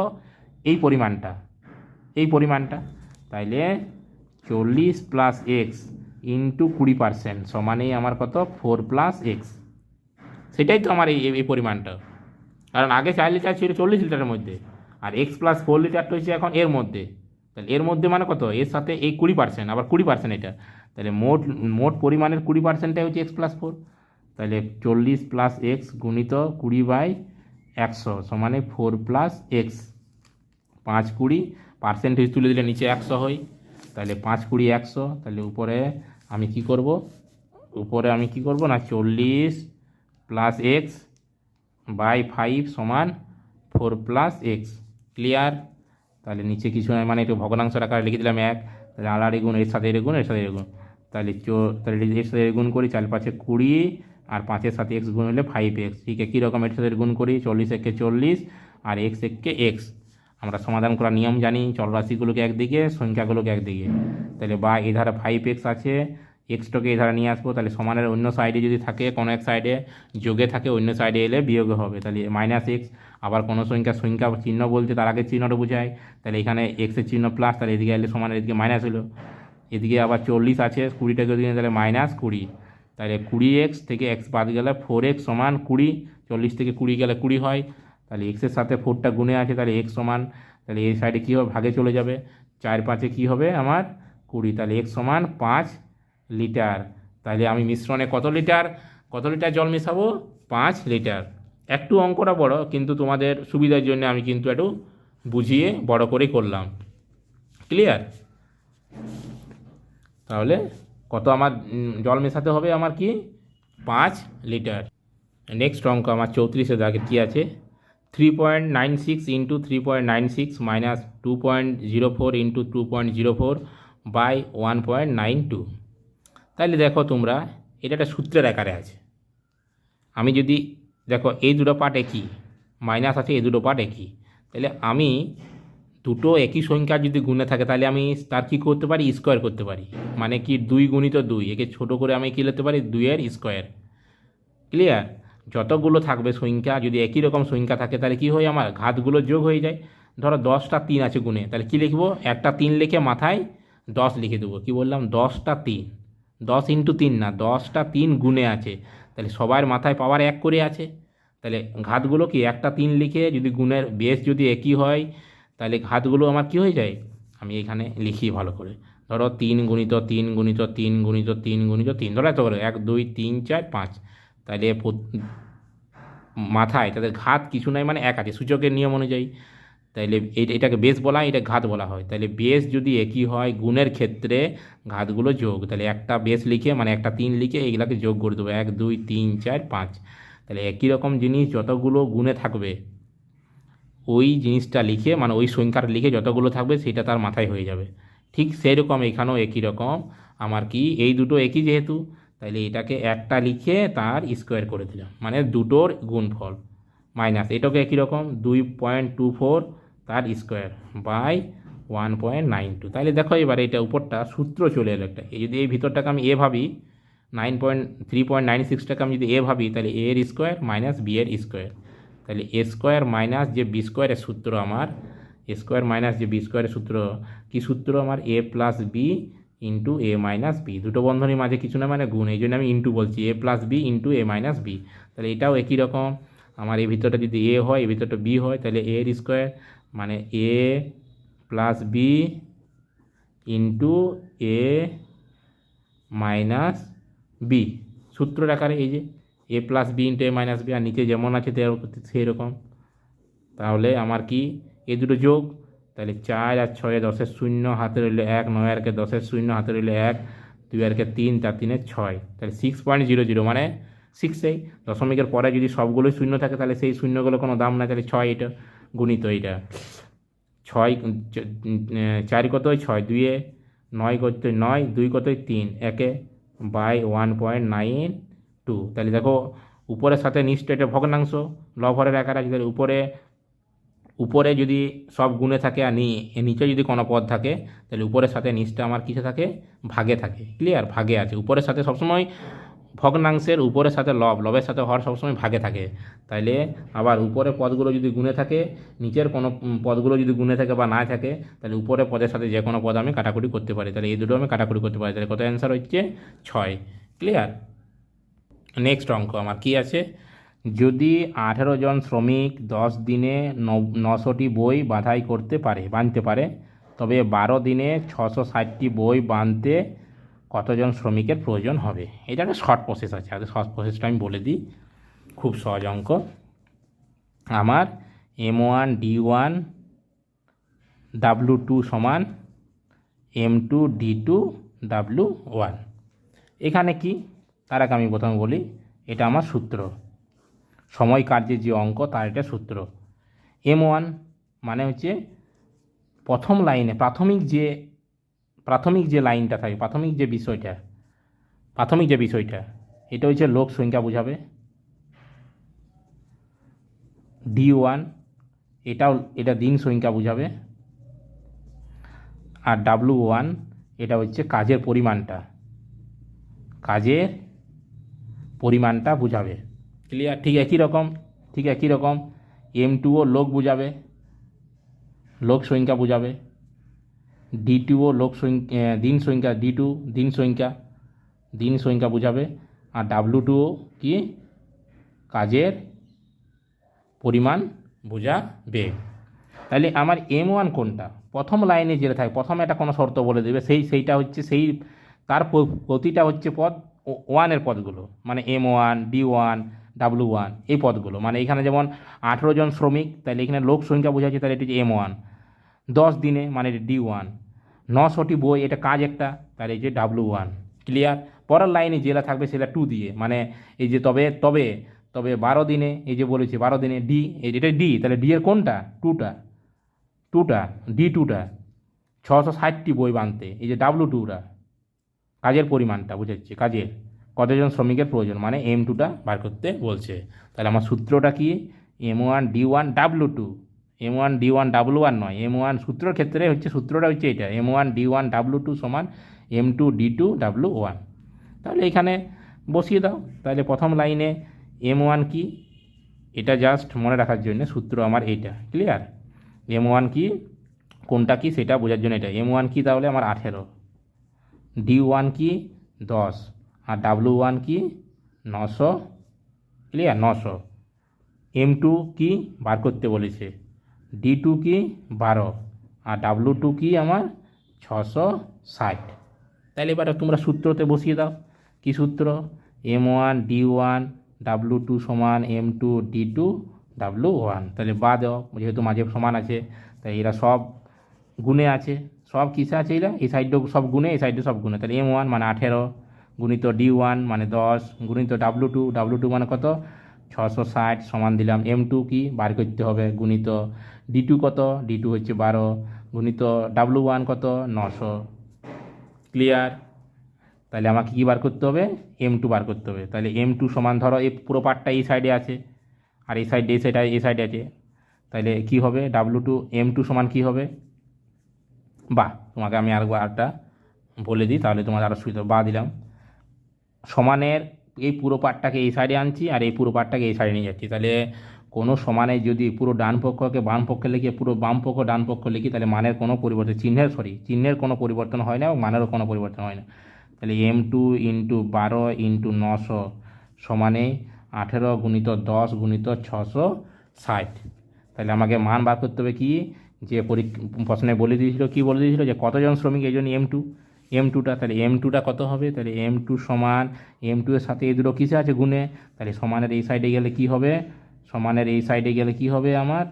এই পরিমাণটা, তাইলে 40 + x × 20% সমানেই আমার কত, 4 + x। সেটাই তো আমার এই পরিমাণটা, কারণ আগে 4 লিটার ছিল 40 লিটারের মধ্যে, আর x + 4 লিটারটা হচ্ছে এখন এর মধ্যে, তাহলে এর মধ্যে মানে কত, এর সাথে এই 20%, আবার 20% এটা, তাহলে মোট পরিমাণের 20%টাই হচ্ছে x + 4। তাহলে 40 + x গুণিত 20/100 সমানে 4 + x, 5-20 পার্সেন্টেজ তুলে দিলে নিচে 100 হয়, তাহলে 5-20 100। তাহলে উপরে আমি কি করব না, 40 + x বাই 5 সমান 4 + x। ক্লিয়ার? তাহলে নিচে কিছু নয়, মানে একটু ভগ্নাংশের আকারে লিখে দিলাম 1, তাহলে আড়াআড়ি গুণ, এর সাথে এর গুণ, এর সাথে এর গুণ, তাহলে এর সাথে এর গুণ করি, 4-5 20, আর 5-এর সাথে x গুণ হলে 5x। ঠিক একই রকম এর সাথে গুণ করি, 40 একে 40 আর x একে x। আমরা সমাধান করার নিয়ম জানি, চলরাশিগুলোকে একদিকে, সংখ্যাগুলোকে একদিকে, তাহলে বা এধারে 5x আছে, এক্সটাকে এই ধারা নিয়ে আসবো, তাহলে সমানের অন্য সাইডে যদি থাকে কোনো এক সাইডে যোগে থাকে, অন্য সাইডে এলে বিয়োগে হবে, তাহলে -x। আবার কোনো সংখ্যা চিহ্ন বলতে তার আগে চিহ্নটা বোঝায়, তাহলে এখানে এক্সের চিহ্ন প্লাস, তাহলে এদিকে এলে সমানের এদিকে মাইনাস হলো। এদিকে আবার 40 আছে, 20টাকে দিকে তাহলে -20, তাহলে 20x থেকে এক্স বাদ গেলে 4x সমান 20, 40 থেকে 20 গেলে 20 হয়, তাহলে এক্সের সাথে 4টা গুণে আছে, তাহলে এক্স সমান, তাহলে এই সাইডে কী হবে, ভাগে চলে যাবে, 4 5-এ কী হবে আমার 20, তাহলে এক্স সমান 5 লিটার। তাহলে আমি মিশ্রণে কত লিটার জল মেশাবো, 5 লিটার। একটু অঙ্কটা বড়, কিন্তু তোমাদের সুবিধার জন্য আমি কিন্তু একটু বুঝিয়ে বড় করে করলাম। ক্লিয়ার? তাহলে কত আমার জল মেশাতে হবে, আমার কি 5 লিটার। নেক্সট অঙ্ক আমার 34-এর দাগে কী আছে, 3.96 ইন্টু 3.96 মাইনাস 2.04 ইন্টু 2.04 বাই 1.92। তাহলে দেখো তোমরা, এটা একটা সূত্রের আকারে আছে। আমি যদি দেখো এই দুটো পার্ট একই, মাইনাস আছে, এই দুটো পার্ট একই, তাহলে আমি দুটো একই সংখ্যা যদি গুণে থাকে, তাহলে আমি তার কী করতে পারি, স্কোয়ার করতে পারি। মানে কি 2 গুণিত 2, একে ছোটো করে আমি কী লিখতে পারি, 2-এর স্কোয়ার। ক্লিয়ার? যতগুলো থাকবে সংখ্যা, যদি একই রকম সংখ্যা থাকে, তাহলে কী হয়, আমার ঘাতগুলো যোগ হয়ে যায়। ধরো 10টা 3 আছে গুণে, তাহলে কী লিখবো, একটা 3 লিখে মাথায় 10 লিখে দেবো। কী বললাম, 10টা 3, 10 ইন্টু 3 না, 10টা 3 গুণে আছে, তাহলে সবার মাথায় পাওয়ার 1 করে আছে। তাহলে ঘাতগুলো কি, একটা 3 লিখে যদি গুণের বেস যদি একই হয়, তাহলে ঘাতগুলো আমার কী হয়ে যায়, আমি এখানে লিখি ভালো করে। ধরো 3 গুণিত 3 গুণিত 3 গুণিত 3 গুণিত 3, ধরো এত করে 1 2 3 4 5, তাহলে মাথায় তাদের ঘাত কিছু নাই, মানে 1 আছে সূচকের নিয়ম অনুযায়ী। তাইলে এটাকে বেস বলা হয়, এটা ঘাত বলা হয়। তাহলে বেস যদি একই হয়, গুণের ক্ষেত্রে ঘাতগুলো যোগ, তাহলে একটা বেস লিখে, মানে একটা 3 লিখে এইগুলাকে যোগ করে দেবো, 1 2 3 4 5। তাহলে একই রকম জিনিস যতগুলো গুণে থাকবে, ওই জিনিসটা লিখে, মানে ওই সংখ্যাটা লিখে যতগুলো থাকবে সেটা তার মাথায় হয়ে যাবে। ঠিক সেই রকম এখানেও একই রকম, আমার কি এই দুটো একই যেহেতু, তাইলে এটাকে একটা লিখে তার স্কোয়ার করে দিলাম, মানে দুটোর গুণফল, মাইনাস এটাকে একই রকম 2.24 তার স্কোয়ার বাই 1.92। তাহলে দেখো এবার এটা উপরটা সূত্র চলে এলো একটা। এই যদি এই ভিতরটাকে আমি এ ভাবি, 3.96টাকে আমি যদি এ ভাবি, তাহলে এ এর স্কোয়ার মাইনাস বি এর স্কোয়ার, তাহলে এ স্কোয়ার মাইনাস যে বি স্কোয়ারের সূত্র, আমার এ স্কোয়ার মাইনাস যে বি স্কোয়ারের সূত্র, কী সূত্র আমার, এ প্লাস বি ইন্টু এ মাইনাস বি, দুটো বন্ধনীর মাঝে কিছু না, মানে গুণ, এই জন্য আমি ইন্টু বলছি, এ প্লাস বি ইন্টু এ মাইনাস বি। তাহলে এটাও একই রকম, আমার এই ভিতরটা যদি এ হয়, এই ভিতরটা বি হয়, তাহলে এ এর স্কোয়ার মানে এ প্লাস বি ইন্টু এ মাইনাস বি, সূত্রের আকারে এই যে এ প্লাস বি ইন্টু এ মাইনাস বি, আর নিচে যেমন আছে সেই রকম। তাহলে আমার কি এই দুটো যোগ, তাহলে 4 আর 6 10-এর 0 হাতে রইল 1, 9 আর 10-এর 0 হাতে রইল 1, 2 আর 3, 4 3 6, তাহলে 6.00, মানে 6। এই দশমিকের পরে যদি সবগুলোই শূন্য থাকে, তাহলে সেই শূন্যগুলো কোনো দাম না, তাহলে 6 এটা গুণিত এইটা 6, 4 কতই 6, 2-এ 9 কতই 9, 2 কতই 3, 1-এ বাই 1.92। তাহলে দেখো উপরের সাথে নিচটা এটা ভগ্নাংশ, লবহরের আকার আছে, তাহলে উপরে যদি সব গুণে থাকে আর নিচে যদি কোনো পদ থাকে, তাহলে উপরের সাথে নিচটা আমার কিসে থাকে, ভাগে থাকে। ক্লিয়ার? ভাগে আছে, উপরের সাথে সবসময় ভগ্নাংশের উপরের সাথে লবের সাথে হর সবসময় ভাগে থাকে। তাইলে আবার উপরে পদগুলো যদি গুণে থাকে, নিচের কোনো পদগুলো যদি গুণে থাকে বা না থাকে, তাহলে উপরে পদের সাথে যে কোনো পদ আমি কাটাকুটি করতে পারি। তাহলে এই দুটো আমি কাটাকুটি করতে পারি, তাহলে কত অ্যান্সার হচ্ছে 6। ক্লিয়ার? নেক্সট অঙ্ক আমার কি আছে, যদি 18 জন শ্রমিক 10 দিনে 900টি বই বাঁধাই বাঁধতে পারে, তবে 12 দিনে 660টি বই বাঁধতে কতজন শ্রমিকের প্রয়োজন হবে। এটা একটা শর্ট প্রসেস আছে, আগে শর্ট প্রসেসটা আমি বলে দিই, খুব সহজ অঙ্ক। আমার M1 D1 W2 সমান M2 D2 W1। এখানে কি, তার আগে আমি প্রথমে বলি, এটা আমার সূত্র, সময় কার্যের যে অঙ্ক তার এটা সূত্র। M1 মানে হচ্ছে প্রথম লাইনে প্রাথমিক যে লাইনটা থাকে, প্রাথমিক যে বিষয়টা, এটা হচ্ছে লোক সংখ্যা বোঝাবে। D1 এটা দিন সংখ্যা বোঝাবে। আর W1 এটা হচ্ছে কাজের পরিমাণটা। কাজের পরিমাণটা বোঝাবে। ক্লিয়ার? ঠিক একই রকম M2ও লোক বোঝাবে, লোক সংখ্যা বোঝাবে। D2ও দিন সংখ্যা, D2 দিন সংখ্যা বোঝাবে। আর W2ও কি কাজের পরিমাণ বোঝাবে। তাহলে আমার M1 কোনটা? প্রথম লাইনে যেটা থাকে, প্রথমে একটা কোনো শর্ত বলে দেবে, সেইটা হচ্ছে তার প্রতিটা হচ্ছে পদ ওয়ানের পদগুলো, মানে M1, D1, W1 এই পদগুলো। মানে এখানে যেমন 18 জন শ্রমিক, তাহলে এখানে লোক সংখ্যা বোঝাচ্ছে, তাহলে এটি হচ্ছে M1। 10 দিনে মানে এটা D1। 900টি বই, এটা কাজ একটা, তাহলে এই যে W1। ক্লিয়ার? পরের লাইনে জেলা থাকবে সেটা 2 দিয়ে, মানে এই যে তবে 12 দিনে, এই যে বলেছি 12 দিনে ডি, এটা ডি, তাহলে ডি এর কোনটা? টুটা D2টা 660টি বই বানতে, এই যে W2টা কাজের পরিমাণটা বোঝাচ্ছে, কাজের কতজন শ্রমিকের প্রয়োজন, মানে M2টা বার করতে বলছে। তাহলে আমার সূত্রটা কি? M1 D1 W2, M1 D1 W1 নয়, M1 সূত্রের ক্ষেত্রে সূত্রটা হচ্ছে এটা, M1 D1 W2 সমান M2 D2 W1। তাহলে এখানে বসিয়ে দাও। তাহলে প্রথম লাইনে M1 কি, এটা জাস্ট মনে রাখার জন্য সূত্র আমার এইটা। ক্লিয়ার? M1 কি, কোনটা কি সেটা বোঝার জন্য এটা। M1 কি তাহলে আমার 18, D1 কি 10, আর W1 কি 900। ক্লিয়ার? 900। M2 কি বার করতে বলেছে, D2 কি 12, আর W2 কি আমার 660। তাহলে এবার তোমরা সূত্রতে বসিয়ে দাও। কি সূত্র? M1 D1 W2 সমান M2 D2 W1। তাহলে বা দাও, যেহেতু মাঝে সমান আছে, তাই এরা সব গুণে আছে। সব কিসে আছে? এরা এই সাইডও সব গুণে, এই সাইডও সব গুণে। তাহলে M1 মানে 18 গুণিত D1 মানে 10 গুণিত W2 মানে কত? 660 সমান দিলাম M2 কি বার করতে হবে, গুণিত D2 কত? D2 হচ্ছে 12 গুণিত W1 কত? 900। ক্লিয়ার? তাহলে আমাকে কী বার করতে হবে? M2 বার করতে হবে। তাহলে M2 সমান, ধরো এই পুরো পার্টটা এই সাইডে আছে, আর এই সাইডে আছে, তাহলে কি হবে? W2 M2 সমান কি হবে? তোমাকে আমি আরেকটা বলে দিই, তাহলে তোমার আরও সুবিধা। দিলাম সমানের এই পুরো পার্টটাকে এই সাইডে আনছি, আর এই পুরো পার্টটাকে এই সাইডে নিয়ে যাচ্ছি। তাহলে কোনো সমানে যদি পুরো ডান পক্ষকে বাম পক্ষে লিখে, পুরো বাম পক্ষ ডান পক্ষ লিখি, তাহলে মানের কোনো পরিবর্তন, চিহ্নের কোনো পরিবর্তন হয় না, এবং মানেরও কোনো পরিবর্তন হয় না। তাহলে M2 × 12 × 900 সমানে 18 গুণিত 10 গুণিত 660। তাহলে আমাকে মান বার করতে হবে কি, যে প্রশ্নে বলে দিয়েছিল, যে কতজন শ্রমিক, এই জন্য M2টা। তাহলে M2টা কত হবে? তাহলে M2 সমান, M2 এর সাথে এই দুটো কিসে আছে? গুণে। তাহলে সমানের এই সাইডে গেলে কি হবে? আমার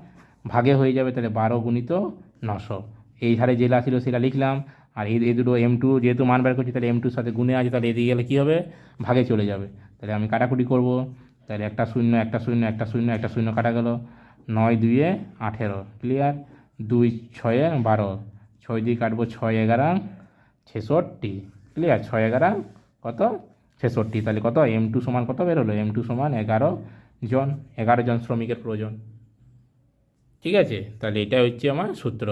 ভাগে হয়ে যাবে। তাহলে 12 গুণিত 900, এই ধারে জেলা ছিল সেটা লিখলাম, আর এই দুটো M2 যেহেতু মান বের করছি, তাহলে M2 এর সাথে গুণে আছে, তাহলে এদিকে গেলে কী হবে? ভাগে চলে যাবে। তাহলে আমি কাটাকুটি করব। তাহলে একটা শূন্য কাটা গেল, 9 2 18। ক্লিয়ার? 2 6 12, 6 দিয়ে কাটবো, 6 11 66। ক্লিয়ার? 6 11 কত? 66। তাহলে কত? M2 সমান কত বেরোলো? M2 সমান 11 জন শ্রমিকের প্রয়োজন। ঠিক আছে? তাহলে এটা হচ্ছে আমার সূত্র,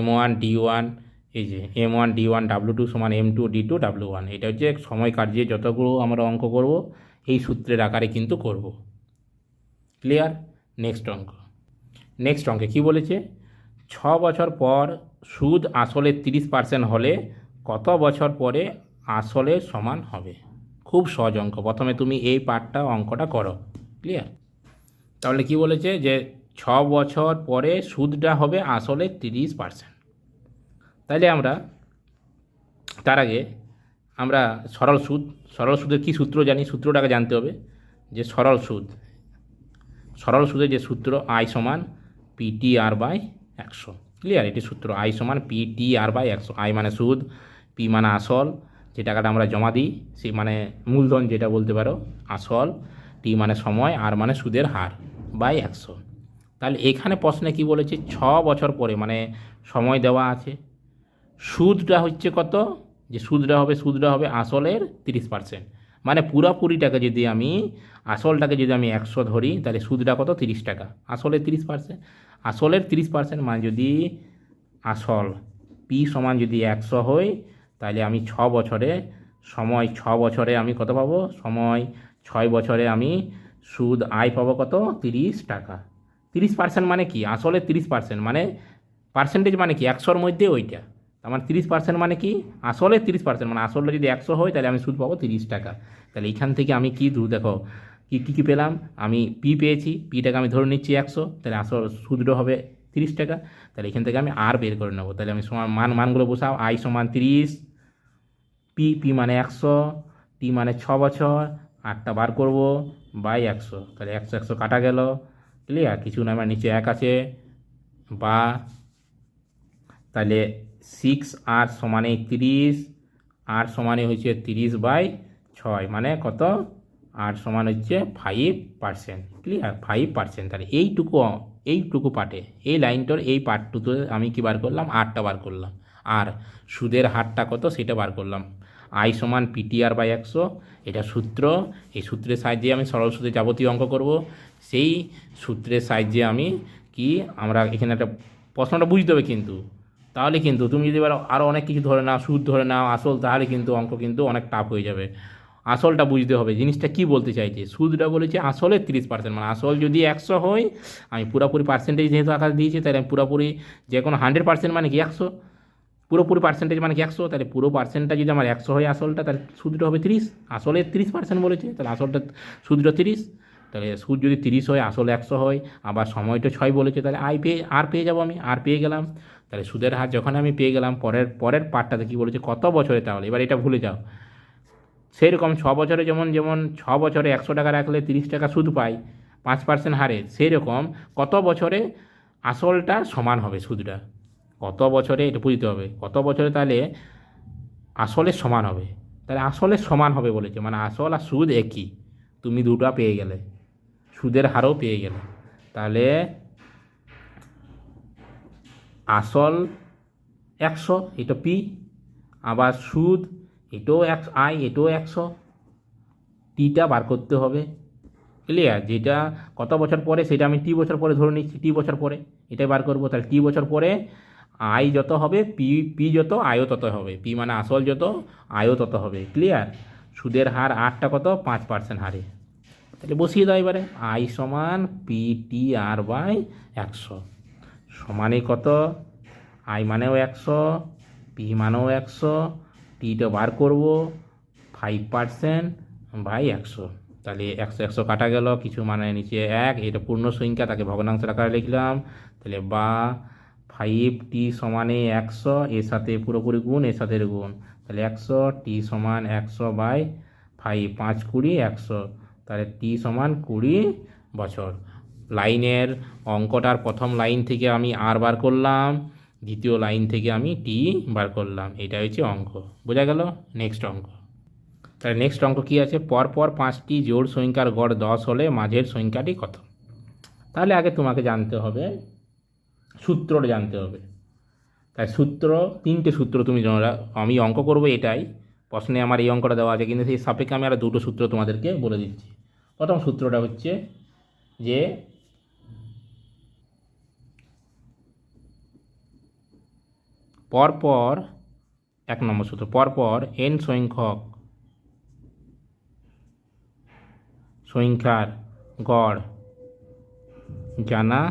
M1 D1, এই যে M1 D1 W2 সমান M2 D2 W1। এটা হচ্ছে সময় কার্যে যতগুলো আমরা অঙ্ক করব, এই সূত্রের আকারে কিন্তু করব। ক্লিয়ার? নেক্সট অঙ্কে কী বলেছে? 6 বছর পর সুদ আসলে 30% হলে কত বছর পরে আসলের সমান হবে? খুব সহজ অঙ্ক। প্রথমে তুমি এই অঙ্কটা করো। ক্লিয়ার? তাহলে কি বলেছে? যে 6 বছর পরে সুদটা হবে আসলে 30%। তাইলে তার আগে আমরা সরল সুদের কি সূত্র জানি? সূত্রটাকে জানতে হবে, যে সরল সুদের যে সূত্র, I সমান PTR/100। ক্লিয়ার? এটি সূত্র, I সমান PTR/100। I মানে সুদ, P মানে আসল, যে টাকাটা আমরা জমা দিই, সেই মানে মূলধন যেটা বলতে পারো, আসল, T মানে সময়, R মানে সুদের হার, /100। তাহলে এখানে প্রশ্নে কি বলেছে? 6 বছর পরে, মানে সময় দেওয়া আছে, সুদটা হচ্ছে কত? যে সুদটা হবে আসলের 30%। মানে পুরোপুরিটাকে যদি আমি, আসলটাকে যদি আমি 100 ধরি, তাহলে সুদটা কত? 30 টাকা। আসলের 30%, মানে যদি আসল P সমান যদি 100 হয়, তাহলে আমি 6 বছরে সময় 6 বছরে আমি কত পাবো, সময় 6 বছরে আমি সুদ আয় পাবো কত, 30 টাকা। 30% মানে কি, আসলে 30% মানে পার্সেন্টেজ মানে কি, 100-র মধ্যে ওইটা। তার মানে 30% মানে কি, আসলে 30% মানে আসলে যদি 100 হয় তাহলে আমি সুদ পাবো 30 টাকা। তাহলে এইখান থেকে আমি কি দেখো কী কী পেলাম, আমি পি পেয়েছি, পিটাকে আমি ধরে নিচ্ছি 100, তাহলে আসল সুদটা হবে 30 টাকা। তাহলে এখান থেকে আমি আর বের করে নেবো। তাহলে আমি সমান মানগুলো বসাও, আই সমান 30, পি মানে 100, টি মানে 6 বছর, আরটা বার করব বাই 100। তাহলে 100 কাটা গেল, ক্লিয়ার, কিছু না, আমার নিচে 1 আছে, বা তাহলে 6 আর সমানে 30, আর সমানে হচ্ছে 30/6, মানে কত, আর সমান হচ্ছে 5%, ক্লিয়ার, 5%। তাহলে এইটুকু পার্টে, এই লাইনটার এই পার্টটুতে আমি কি বার করলাম, আরটা বার করলাম, আর সুদের হারটা কত সেটা বার করলাম। আই সমান PTR/100, এটা সূত্র। এই সূত্রের সাহায্যে আমি সরল সুদে যাবতীয় অঙ্ক করব। সেই সূত্রের সাহায্যে আমি আমরা এখানে একটা প্রশ্নটা বুঝতে হবে কিন্তু, তাহলে কিন্তু তুমি যদি আরও অনেক কিছু ধরে নাও, সুদ ধরে নাও, আসল, তাহলে কিন্তু অঙ্ক কিন্তু অনেক টাফ হয়ে যাবে। আসলটা বুঝতে হবে, জিনিসটা কি বলতে চাইছে। সুদটা বলেছে আসলে 30%, মানে আসল যদি 100 হয়, আমি পুরোপুরি পার্সেন্টেজ যেহেতু আকাশ দিয়েছি, তাহলে আমি পুরোপুরি যে কোনো 100% মানে কি 100, পুরোপুরি পার্সেন্টেজ মানে কি 100, তাহলে পুরো পার্সেন্টটা যদি আমার 100 হয় আসলটা, তাহলে সুদটা হবে 30, আসলে 30% বলেছে, তাহলে আসলটা সুদটা 30। তাহলে সুদ যদি 30 হয়, আসলে 100 হয়, আবার সময়টা 6 বলেছে, তাহলে আর পেয়ে যাবো, আমি আর পেয়ে গেলাম। তাহলে সুদের হার যখন আমি পেয়ে গেলাম, পরের পার্টটাতে কী বলেছে, কত বছরে, তাহলে এবার এটা ভুলে যাও। সেই রকম 6 বছরে যেমন 6 বছরে 100 টাকা রাখলে 30 টাকা সুদ পাই 5% হারে, সেই রকম কত বছরে আসলটা সমান হবে সুদটা, কত বছরে এটা বুঝতে হবে, কত বছরে তাহলে আসলের সমান হবে। তাহলে আসলের সমান হবে বলেছে, মানে আসল আর সুদ একই, তুমি দুটো পেয়ে গেলে, সুদের হারও পেয়ে গেলে। তাহলে আসল 100, এটা পি, আবার সুদ এটাও আই, এটাও 100, টিটা বার করতে হবে, ক্লিয়ার। যেটা কত বছর পরে সেটা আমি টি বছর পরে ধরে নিচ্ছি, টি বছর পরে এটাই বার করবো। তাহলে টি বছর পরে আই যত হবে, পি যত, আয়ও তত হবে, পি মানে আসল যত, আয়ও তত হবে, ক্লিয়ার। সুদের হার আরটা কত, 5% হারে। তাহলে বসিয়ে দাও এবারে, আই সমান PTR/100 সমানে কত, আই মানেও 100, পি মানেও 100, টিটা বার করবো 5%/100। তাহলে 100 কাটা গেল, কিছু মানে নিচে 1, এটা পূর্ণ সংখ্যা, তাকে ভগ্নাংশের আকারে লিখলাম। তাহলে বা 5t সমানে 100, এর সাথে পুরোপুরি গুণ, এর সাথে গুণ, তাহলে 100, টি সমান 100/5, 5 20 100, তাহলে টি সমান 20 বছর। লাইনের অঙ্কটার প্রথম লাইন থেকে আমি আর বার করলাম, দ্বিতীয় লাইন থেকে আমি টি বার করলাম, এটা হচ্ছে অঙ্ক, বোঝা গেল। নেক্সট অঙ্ক, তাহলে নেক্সট অঙ্ক কী আছে, পরপর 5টি জোড় সংখ্যার গড় 10 হলে মাঝের সংখ্যাটি কত। তাহলে আগে তোমাকে জানতে হবে, সূত্রটা জানতে হবে। তাই সূত্র, 3টে সূত্র তুমি জানো, আমি অঙ্ক করবো এটাই, প্রশ্নে আমার এই অঙ্কটা দেওয়া আছে, কিন্তু সেই সাপেক্ষে আমি আর 2টো সূত্র তোমাদেরকে বলে দিচ্ছি। প্রথম সূত্রটা হচ্ছে যে পরপর, 1 নম্বর সূত্র, পরপর n সংখ্যক সংখ্যার গড় জানা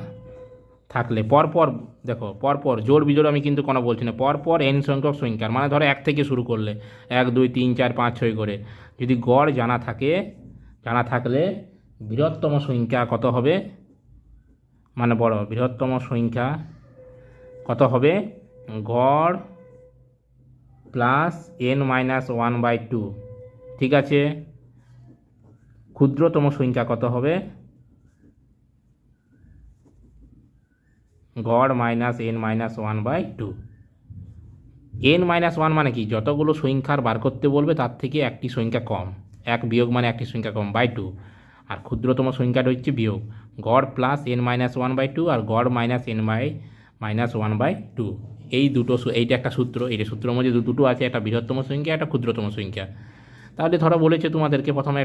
থাকলে, পরপর দেখো, পরপর জোড় বিজোড় আমি কিন্তু কোনো বলছি না, পরপর n সংখ্যক সংখ্যার, মানে ধরো 1 থেকে শুরু করলে 1 2 3 4 5 6 করে, যদি গড় জানা থাকলে বৃহত্তম সংখ্যা কত হবে, মানে বৃহত্তম সংখ্যা কত হবে, গড় প্লাস n-1/2, ঠিক আছে। ক্ষুদ্রতম সংখ্যা কত হবে, গড় মাইনাস n-1/2। n-1 মানে কি, যতগুলো সংখ্যার বার করতে বলবে তার থেকে একটি সংখ্যা কম, 1 বিয়োগ মানে একটি সংখ্যা কম, বাই 2। আর ক্ষুদ্রতম সংখ্যাটা হচ্ছে বিয়োগ, গড় প্লাস n-1/2 আর গড় মাইনাস n-1/2। এই দুটো, এইটা একটা সূত্র, এইটা সূত্রের মধ্যে দুটো আছে, একটা বৃহত্তম সংখ্যা, একটা ক্ষুদ্রতম সংখ্যা। তাহলে ধরো বলেছে তোমাদেরকে প্রথমে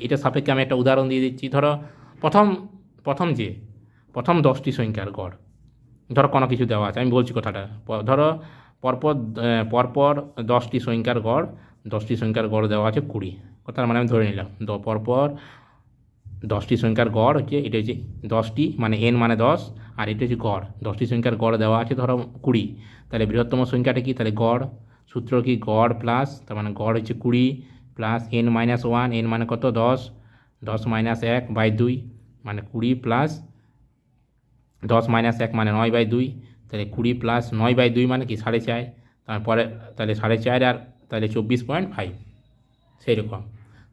এটা সাপেক্ষে আমি একটা উদাহরণ দিয়ে দিচ্ছি। ধরো প্রথম 10টি সংখ্যার গড়, ধরো কোনো কিছু দেওয়া আছে, আমি বলছি কথাটা, ধরো পরপর 10টি সংখ্যার গড় 10টি সংখ্যার গড় দেওয়া আছে 20, তার মানে আমি ধরে নিলাম পরপর 10টি সংখ্যার গড় হচ্ছে, এটা হচ্ছে 10টি মানে n মানে 10, আর এটা হচ্ছে গড়। 10টি সংখ্যার গড় দেওয়া আছে ধরো 20, তাহলে বৃহত্তম সংখ্যাটা কি, তাহলে গড়, সূত্র কি গড় প্লাস, তার মানে গড় হচ্ছে 20 প্লাস n-1, n মানে কত 10, 10 মাইনাস 1/2 মানে 20 প্লাস 10 মাইনাস 1 মানে 9/2, তাহলে 20 প্লাস 9/2 মানে কি 4.5, তারপরে তাহলে 4.5 আর তাহলে 24.5, সেই রকম।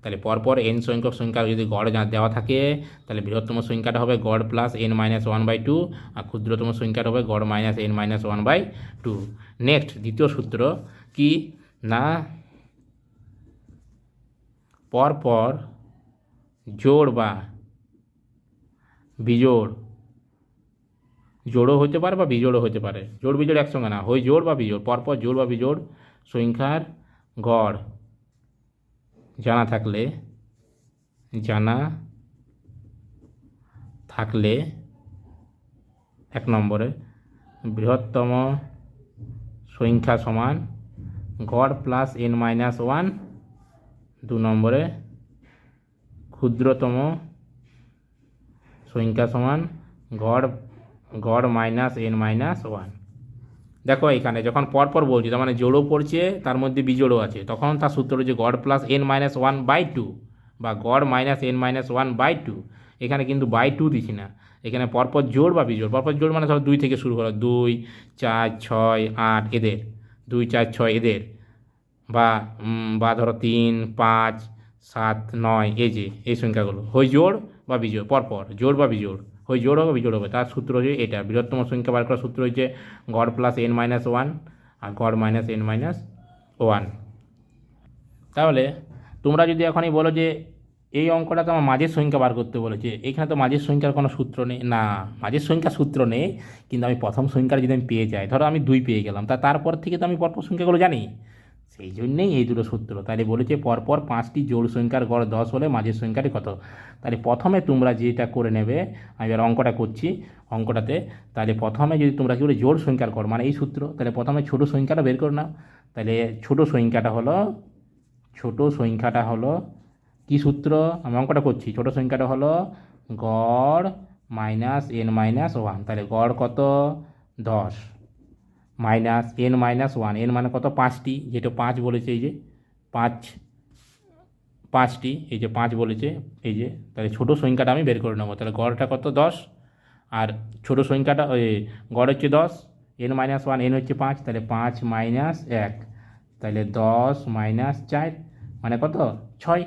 তাহলে পরপর n সংখ্যক সংখ্যা যদি গড় দেওয়া থাকে তাহলে বৃহত্তম সংখ্যাটা হবে গড় প্লাস n-1/2, আর ক্ষুদ্রতম সংখ্যাটা হবে গড় মাইনাস n-1/2। নেক্সট দ্বিতীয় সূত্র কি না, পরপর জোড় বা বিজোড়, জোড়ও হতে পারে বা বিজোড়ও হতে পারে, জোড় বিজোড় একসঙ্গে না, হয় জোড় বা বিজোড়, পরপর জোড় বা বিজোড় সংখ্যার গড় জানা থাকলে 1 নম্বরে বৃহত্তম সংখ্যা সমান গড় প্লাস n-1, 2 নম্বরে ক্ষুদ্রতম সংখ্যা সমান গড় মাইনাস n-1। দেখো এখানে যখন পরপর বলছি তার মানে জোড়ও পড়ছে তার মধ্যে বিজোড়ও আছে, তখন তার সূত্র হচ্ছে গড় প্লাস n-1/2 বা গড় মাইনাস n-1/2। এখানে কিন্তু বাই 2 দিচ্ছি না, এখানে পরপর জোড় বা বিজোড়। পরপর জোড় মানে ধরো 2 থেকে শুরু করো, 2, 4, 6, 8 এদের, 2, 4, 6 এদের, বা ধরো 3, 5, 7, 9 এই সংখ্যাগুলো হয় জোড় বা বিজোড়, পরপর জোড় বা বিজোড়, হয় জোড় হবে বিজোড় হবে। তার সূত্র হচ্ছে এটা, বৃহত্তম সংখ্যা বার করার সূত্র হচ্ছে গড় প্লাস n-1 আর গড় মাইনাস n-1। তাহলে তোমরা যদি এখনই বলো যে এই অঙ্কটা তো আমার মাঝের সংখ্যা বার করতে বলেছে, এখানে তো মাঝের সংখ্যার কোনো সূত্র নেই, না মাঝের সংখ্যার সূত্র নেই, কিন্তু আমি প্রথম সংখ্যাটা যদি আমি পেয়ে যাই, ধরো আমি 2 পেয়ে গেলাম, তারপর থেকে তো আমি পরপর সংখ্যাগুলো জানি, সেই জন্যেই এই দুটো সূত্র। তাহলে বলেছে পরপর 5টি জোড় সংখ্যার গড় 10 হলে মাঝের সংখ্যাটি কত। তাহলে প্রথমে তোমরা যেটা করে নেবে, আমি এবার অঙ্কটা করছি, অঙ্কটাতে তাহলে প্রথমে যদি তোমরা কি বলে জোড় সংখ্যার গড় মানে এই সূত্র, তাহলে প্রথমে ছোট সংখ্যাটা বের করে নাও। তাহলে ছোট সংখ্যাটা হলো কি সূত্র, আমি অঙ্কটা করছি, ছোট সংখ্যাটা হলো গড় মাইনাস n-1। তাহলে গড় কত 10 মাইনাস n-1, n মানে কত 5টি, যেটা 5 বলেছে, এই যে 5টি, এই যে 5 বলেছে, এই যে, তাহলে ছোটো সংখ্যাটা আমি বের করে নেবো। তাহলে গড়টা কত 10, আর ছোটো সংখ্যাটা ওই গড় হচ্ছে 10, n-1, n হচ্ছে 5, তাহলে 5 মাইনাস 1, তাহলে 10 মাইনাস 4 মানে কত 6।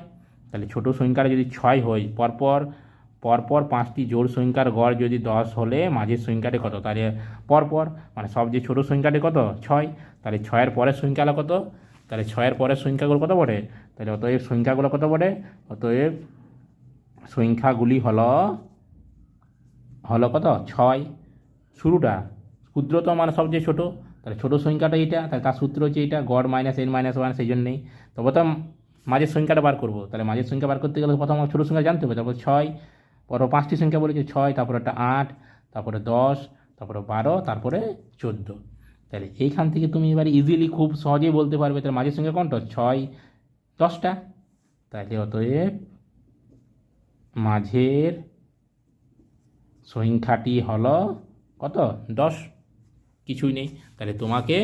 তাহলে ছোটো সংখ্যাটা যদি 6 হয়, পরপর 5টি জোড় সংখ্যার গড় যদি 10 হলে মাঝের সংখ্যাটি কত, তাহলে পরপর মানে সবচেয়ে ছোটো সংখ্যাটি কত 6, তাহলে 6-এর পরের সংখ্যাটা কত, তাহলে 6-এর পরের সংখ্যাগুলো কত পড়ে, তাহলে অতএব সংখ্যাগুলো কত পড়ে, অতএব সংখ্যাগুলি হলো কত 6। শুরুটা ক্ষুদ্রতম মানে সবচেয়ে ছোটো, তাহলে ছোটো সংখ্যাটা এইটা, তাহলে তার সূত্র হচ্ছে এইটা গড় মাইনাস n-1, সেই জন্যেই তো প্রথম মাঝের সংখ্যাটা বার করবো। তাহলে মাঝের সংখ্যা বার করতে গেলে প্রথম ছোটো সংখ্যা জানতে হবে, তারপর 6, পরপর 5টি সংখ্যা বলেছে 6, তারপরে একটা 8, তারপরে 10, তারপরে 12, তারপরে 14। তাহলে এইখান থেকে তুমি এবার ইজিলি খুব সহজেই বলতে পারবে তাহলে মাঝের সংখ্যা কোনটা 6, 10টা। তাহলে অতএব মাঝের সংখ্যাটি হলো কত 10, কিছুই নেই। তাহলে তোমাকে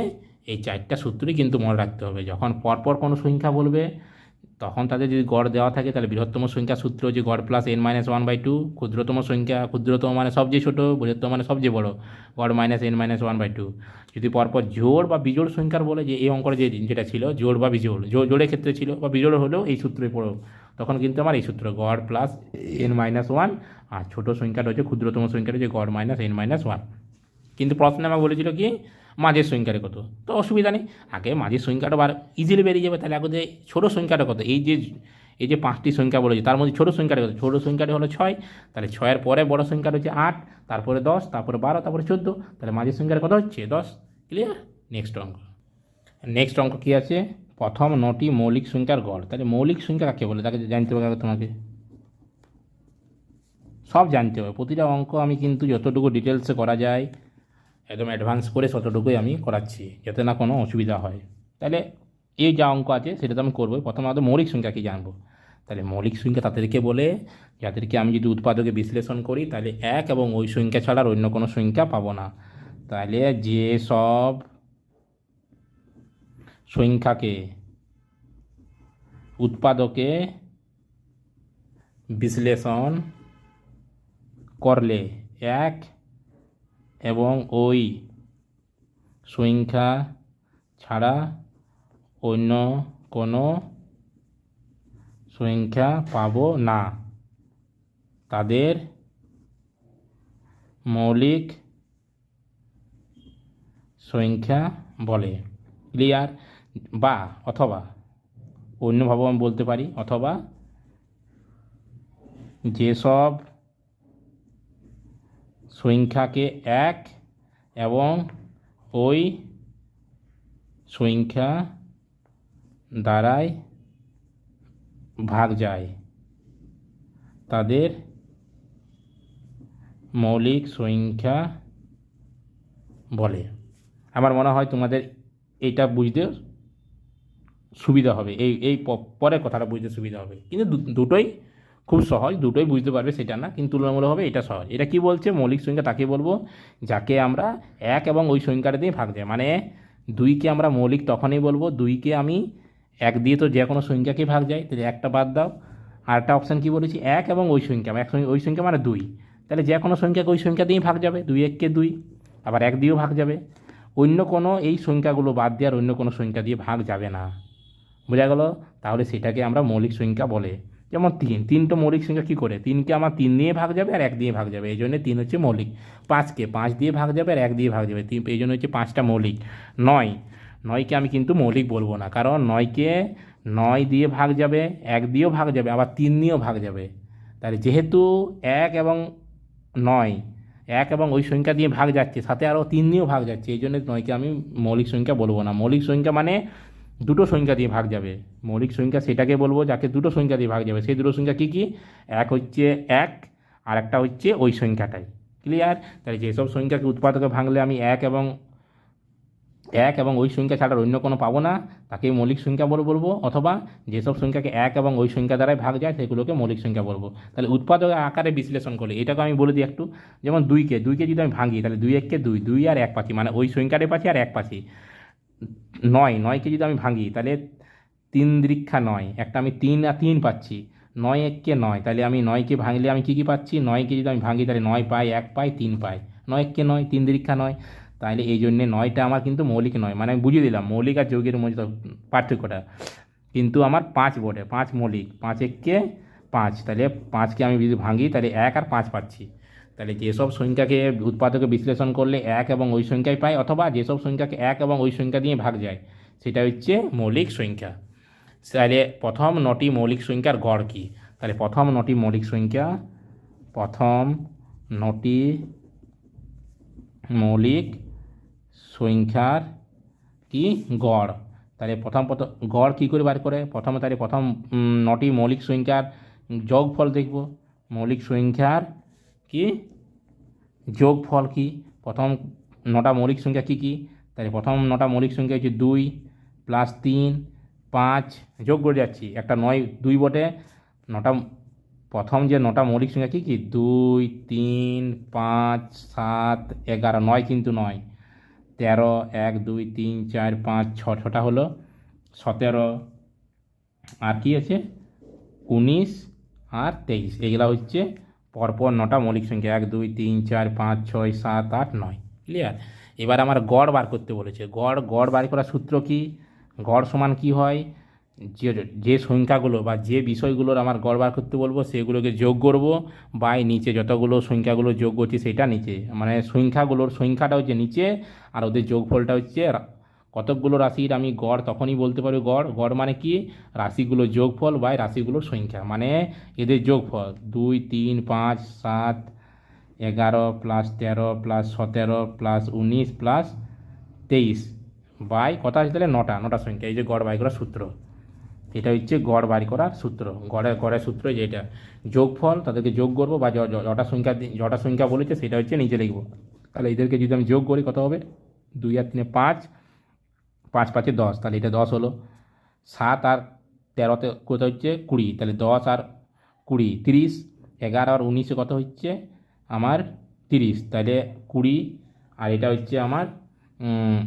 এই 4টা সূত্রই কিন্তু মনে রাখতে হবে, যখন পরপর কোনো সংখ্যা বলবে তখন তাদের যদি গড় দেওয়া থাকে তাহলে বৃহত্তম সংখ্যা সূত্র যে গড় প্লাস n-1/2, ক্ষুদ্রতম মানে সবচেয়ে ছোটো, বৃহত্তম মানে সবচেয়ে বড়, গড় মাইনাস n-1/2। যদি পরপর জোড় বা বিজোড় সংখ্যার বলে, যে এই অঙ্কটা যেটা ছিল জোড় বা বিজোড়, জোড়ের ক্ষেত্রে ছিল বা বিজোড় হলেও এই সূত্রে পড়ো, তখন কিন্তু আমার এই সূত্র গড় প্লাস n-1, আর ছোটো সংখ্যাটা হচ্ছে ক্ষুদ্রতম সংখ্যাটা হচ্ছে গড় মাইনাস n-1। কিন্তু প্রশ্নে আমাকে বলেছিল কি মাঝের সংখ্যাটা কত, তো অসুবিধা নেই, আগে মাঝের সংখ্যাটা ইজিলি বেরিয়ে যাবে। তাহলে আগে ছোটো সংখ্যাটা কত, এই যে 5টি সংখ্যা বলেছে তার মধ্যে ছোটো সংখ্যাটা কত, ছোটো সংখ্যাটা হলো 6, তাহলে 6-এর পরে বড় সংখ্যাটা হচ্ছে 8, তারপরে 10, তারপরে 12, তারপরে 14, তাহলে মাঝের সংখ্যাটা কত হচ্ছে 10। ক্লিয়ার। নেক্সট অঙ্ক কী আছে, প্রথম 9টি মৌলিক সংখ্যার গড়। তাহলে মৌলিক সংখ্যা কাকে বলে তাকে জানতে হবে, তোমাকে সব জানতে হবে। প্রতিটা অঙ্ক আমি কিন্তু যতটুকু ডিটেলসে করা যায় একদম অ্যাডভান্স করে ততটুকুই আমি করাচ্ছি, যাতে না কোনো অসুবিধা হয়। তাহলে এই যা অঙ্ক আছে সেটা তো আমি করবোই, প্রথমে আমাদের মৌলিক সংখ্যা কি জানবো। তাহলে মৌলিক সংখ্যা তাদেরকে বলে যাদেরকে আমি যদি উৎপাদকে বিশ্লেষণ করি তাহলে এক এবং ওই সংখ্যা ছাড়া আর অন্য কোনো সংখ্যা পাবো না। তাহলে যে সব সংখ্যাকে উৎপাদকে বিশ্লেষণ করলে এক এবং ওই সংখ্যা ছাড়া অন্য কোনো সংখ্যা পাবো না তাদের মৌলিক সংখ্যা বলে। ক্লিয়ার? বা অথবা অন্যভাবে আমি বলতে পারি, অথবা যেসব সংখ্যাকে এক এবং ওই সংখ্যা দ্বারাই ভাগ যায় তাদের মৌলিক সংখ্যা বলে। আমার মনে হয় তোমাদের এইটা বুঝতে সুবিধা হবে, এই পরের কথাটা বুঝতে সুবিধা হবে। কিন্তু দুটোই খুব সহজ, দুটোই বুঝতে পারবে সেটা না, কিন্তু তুলনামূলকভাবে এটা সহজ। এটা কি বলছে, মৌলিক সংখ্যা তাকে বলবো যাকে আমরা এক এবং ওই সংখ্যাটা দিয়ে ভাগ যায়। মানে দুইকে আমরা মৌলিক তখনই বলবো, দুইকে আমি এক দিয়ে তো যে কোনো সংখ্যাকে ভাগ যায়, তাহলে একটা বাদ দাও। আর একটা অপশান কী বলেছি, এক এবং ওই সংখ্যা, এক ওই সংখ্যা মানে দুই, তাহলে যে কোনো সংখ্যাকে ওই সংখ্যা দিয়েই ভাগ যাবে, দুই এককে দুই, আবার এক দিয়েও ভাগ যাবে। অন্য কোনো এই সংখ্যাগুলো বাদ দিয়ে আর অন্য কোনো সংখ্যা দিয়ে ভাগ যাবে না। বোঝা গেল? তাহলে সেটাকে আমরা মৌলিক সংখ্যা বলে। যেমন তিনটা মৌলিক সংখ্যা কী করে, তিনকে আমার তিন দিয়ে ভাগ যাবে আর এক দিয়ে ভাগ যাবে, এই জন্য তিন হচ্ছে মৌলিক। পাঁচকে পাঁচ দিয়ে ভাগ যাবে আর এক দিয়ে ভাগ যাবে, এই জন্য হচ্ছে পাঁচটা মৌলিক। নয়কে আমি কিন্তু মৌলিক বলবো না, কারণ নয়কে নয় দিয়ে ভাগ যাবে, এক দিয়েও ভাগ যাবে, আবার তিন দিয়েও ভাগ যাবে। তাহলে যেহেতু এক এবং নয়, এক এবং ওই সংখ্যা দিয়ে ভাগ যাচ্ছে, সাথে আরও তিন দিয়েও ভাগ যাচ্ছে, এই জন্য নয়কে আমি মৌলিক সংখ্যা বলবো না। মৌলিক সংখ্যা মানে দুটো সংখ্যা দিয়ে ভাগ যাবে। মৌলিক সংখ্যা সেটাকে বলবো যাকে দুটো সংখ্যা দিয়ে ভাগ যাবে। সেই দুটো সংখ্যা কী কী? এক হচ্ছে এক, আর একটা হচ্ছে ওই সংখ্যাটাই। ক্লিয়ার? তাহলে যেসব সংখ্যাকে উৎপাদকে ভাঙলে আমি এক এবং ওই সংখ্যা ছাড়া অন্য কোনো পাবো না তাকে মৌলিক সংখ্যা বলবো, অথবা যেসব সংখ্যাকে এক এবং ওই সংখ্যা দ্বারাই ভাগ যায় সেগুলোকে মৌলিক সংখ্যা বলবো। তাহলে উৎপাদক আকারে বিশ্লেষণ করলে এটাকে আমি বলে দিই একটু। যেমন দুইকে যদি আমি ভাঙি, তাহলে দুই এককে দুই, দুই আর এক পাচ্ছি, মানে ওই সংখ্যাটাই পাচ্ছি আর এক পাচ্ছি। নয়কে যদি আমি ভাঙি, তাহলে তিন দৃক্ষা নয়, একটা আমি তিন আর তিন পাচ্ছি। নয় এককে নয়, তাহলে আমি নয়কে ভাঙলে আমি কী কী পাচ্ছি, নয়কে যদি আমি ভাঙি তাহলে নয় পাই, এক পাই, তিন পাই। নয় এককে নয়, তিন দৃক্ষা নয়, তাহলে এই জন্যে নয়টা আমার কিন্তু মৌলিক নয়। মানে আমি বুঝিয়ে দিলাম মৌলিক আর যৌগের মধ্যে পার্থক্যটা। কিন্তু আমার পাঁচ বটে, পাঁচ মৌলিক, পাঁচ এককে পাঁচ, তাহলে পাঁচকে আমি যদি ভাঙি তাহলে এক আর পাঁচ পাচ্ছি। তাহলে যেসব সংখ্যাকে উৎপাদকে বিশ্লেষণ করলে এক এবং ওই সংখ্যাই পাই, অথবা যেসব সংখ্যাকে এক এবং ওই সংখ্যা দিয়ে ভাগ যায় সেটা হচ্ছে মৌলিক সংখ্যা। তাহলে প্রথম নটি মৌলিক সংখ্যার গড় কী? তাহলে প্রথম নটি মৌলিক সংখ্যার কি গড়? তাহলে প্রথম গড় কী করে বার করে? তাহলে প্রথম নটি মৌলিক সংখ্যার যোগফল দেখব। মৌলিক সংখ্যার কি যোগফল কি? প্রথম নটা মৌলিক সংখ্যা কী কী? তাহলে প্রথম নটা মৌলিক সংখ্যা হচ্ছে 2 + 3 5, যোগ করে যাচ্ছি, একটা 9 2 বটে। প্রথম যে নটা মৌলিক সংখ্যা কী কী? 2 3 5 7 11, 9 কিন্তু নয়, 13 1 2 3 4 5 6, ছটা হলো 17, আর কি আছে 19 আর 23। এগুলা হচ্ছে পরপর নটা মৌলিক সংখ্যা, 1 2 3 4 5 6 7 8 9। ক্লিয়ার? এবার আমার গড় বার করতে বলেছে। গড় বার করার সূত্র কি? গড় সমান কি হয়, যে সংখ্যাগুলো বা যে বিষয়গুলোর আমার গড় বার করতে বলবো সেগুলোকে যোগ করব, বাই নিচে যতগুলো সংখ্যাগুলো যোগ করছি সেটা নিচে, মানে সংখ্যাটা হচ্ছে নিচে আর ওদের যোগফলটা হচ্ছে কতকগুলো রাশির আমি গড় তখনই বলতে পারি। গড় মানে কি? রাশিগুলোর যোগফল বাই রাশিগুলোর সংখ্যা, মানে এদের যোগফল। 2 3 5 7 11 + 13 + 17 + 19 + 23 বাই কত আছে তাহলে নটা সংখ্যা। এই যে গড় বাই করার সূত্র, এটা হচ্ছে গড় বাই করার সূত্র। গড়ের সূত্র যেটা যোগফল, তাদেরকে যোগ করবো বা যটা সংখ্যা বলেছে সেটা হচ্ছে নিচে লিখবো। তাহলে এদেরকে যদি আমি যোগ করি কত হবে? 2 আর 3 5, 5 5 10, তাহলে এটা 10 হলো। 7 আর 13তে কত হচ্ছে 20, তাহলে 10 আর 20 30, 11 আর 19 কত হচ্ছে আমার 30, তাহলে 20 আর এটা হচ্ছে আমার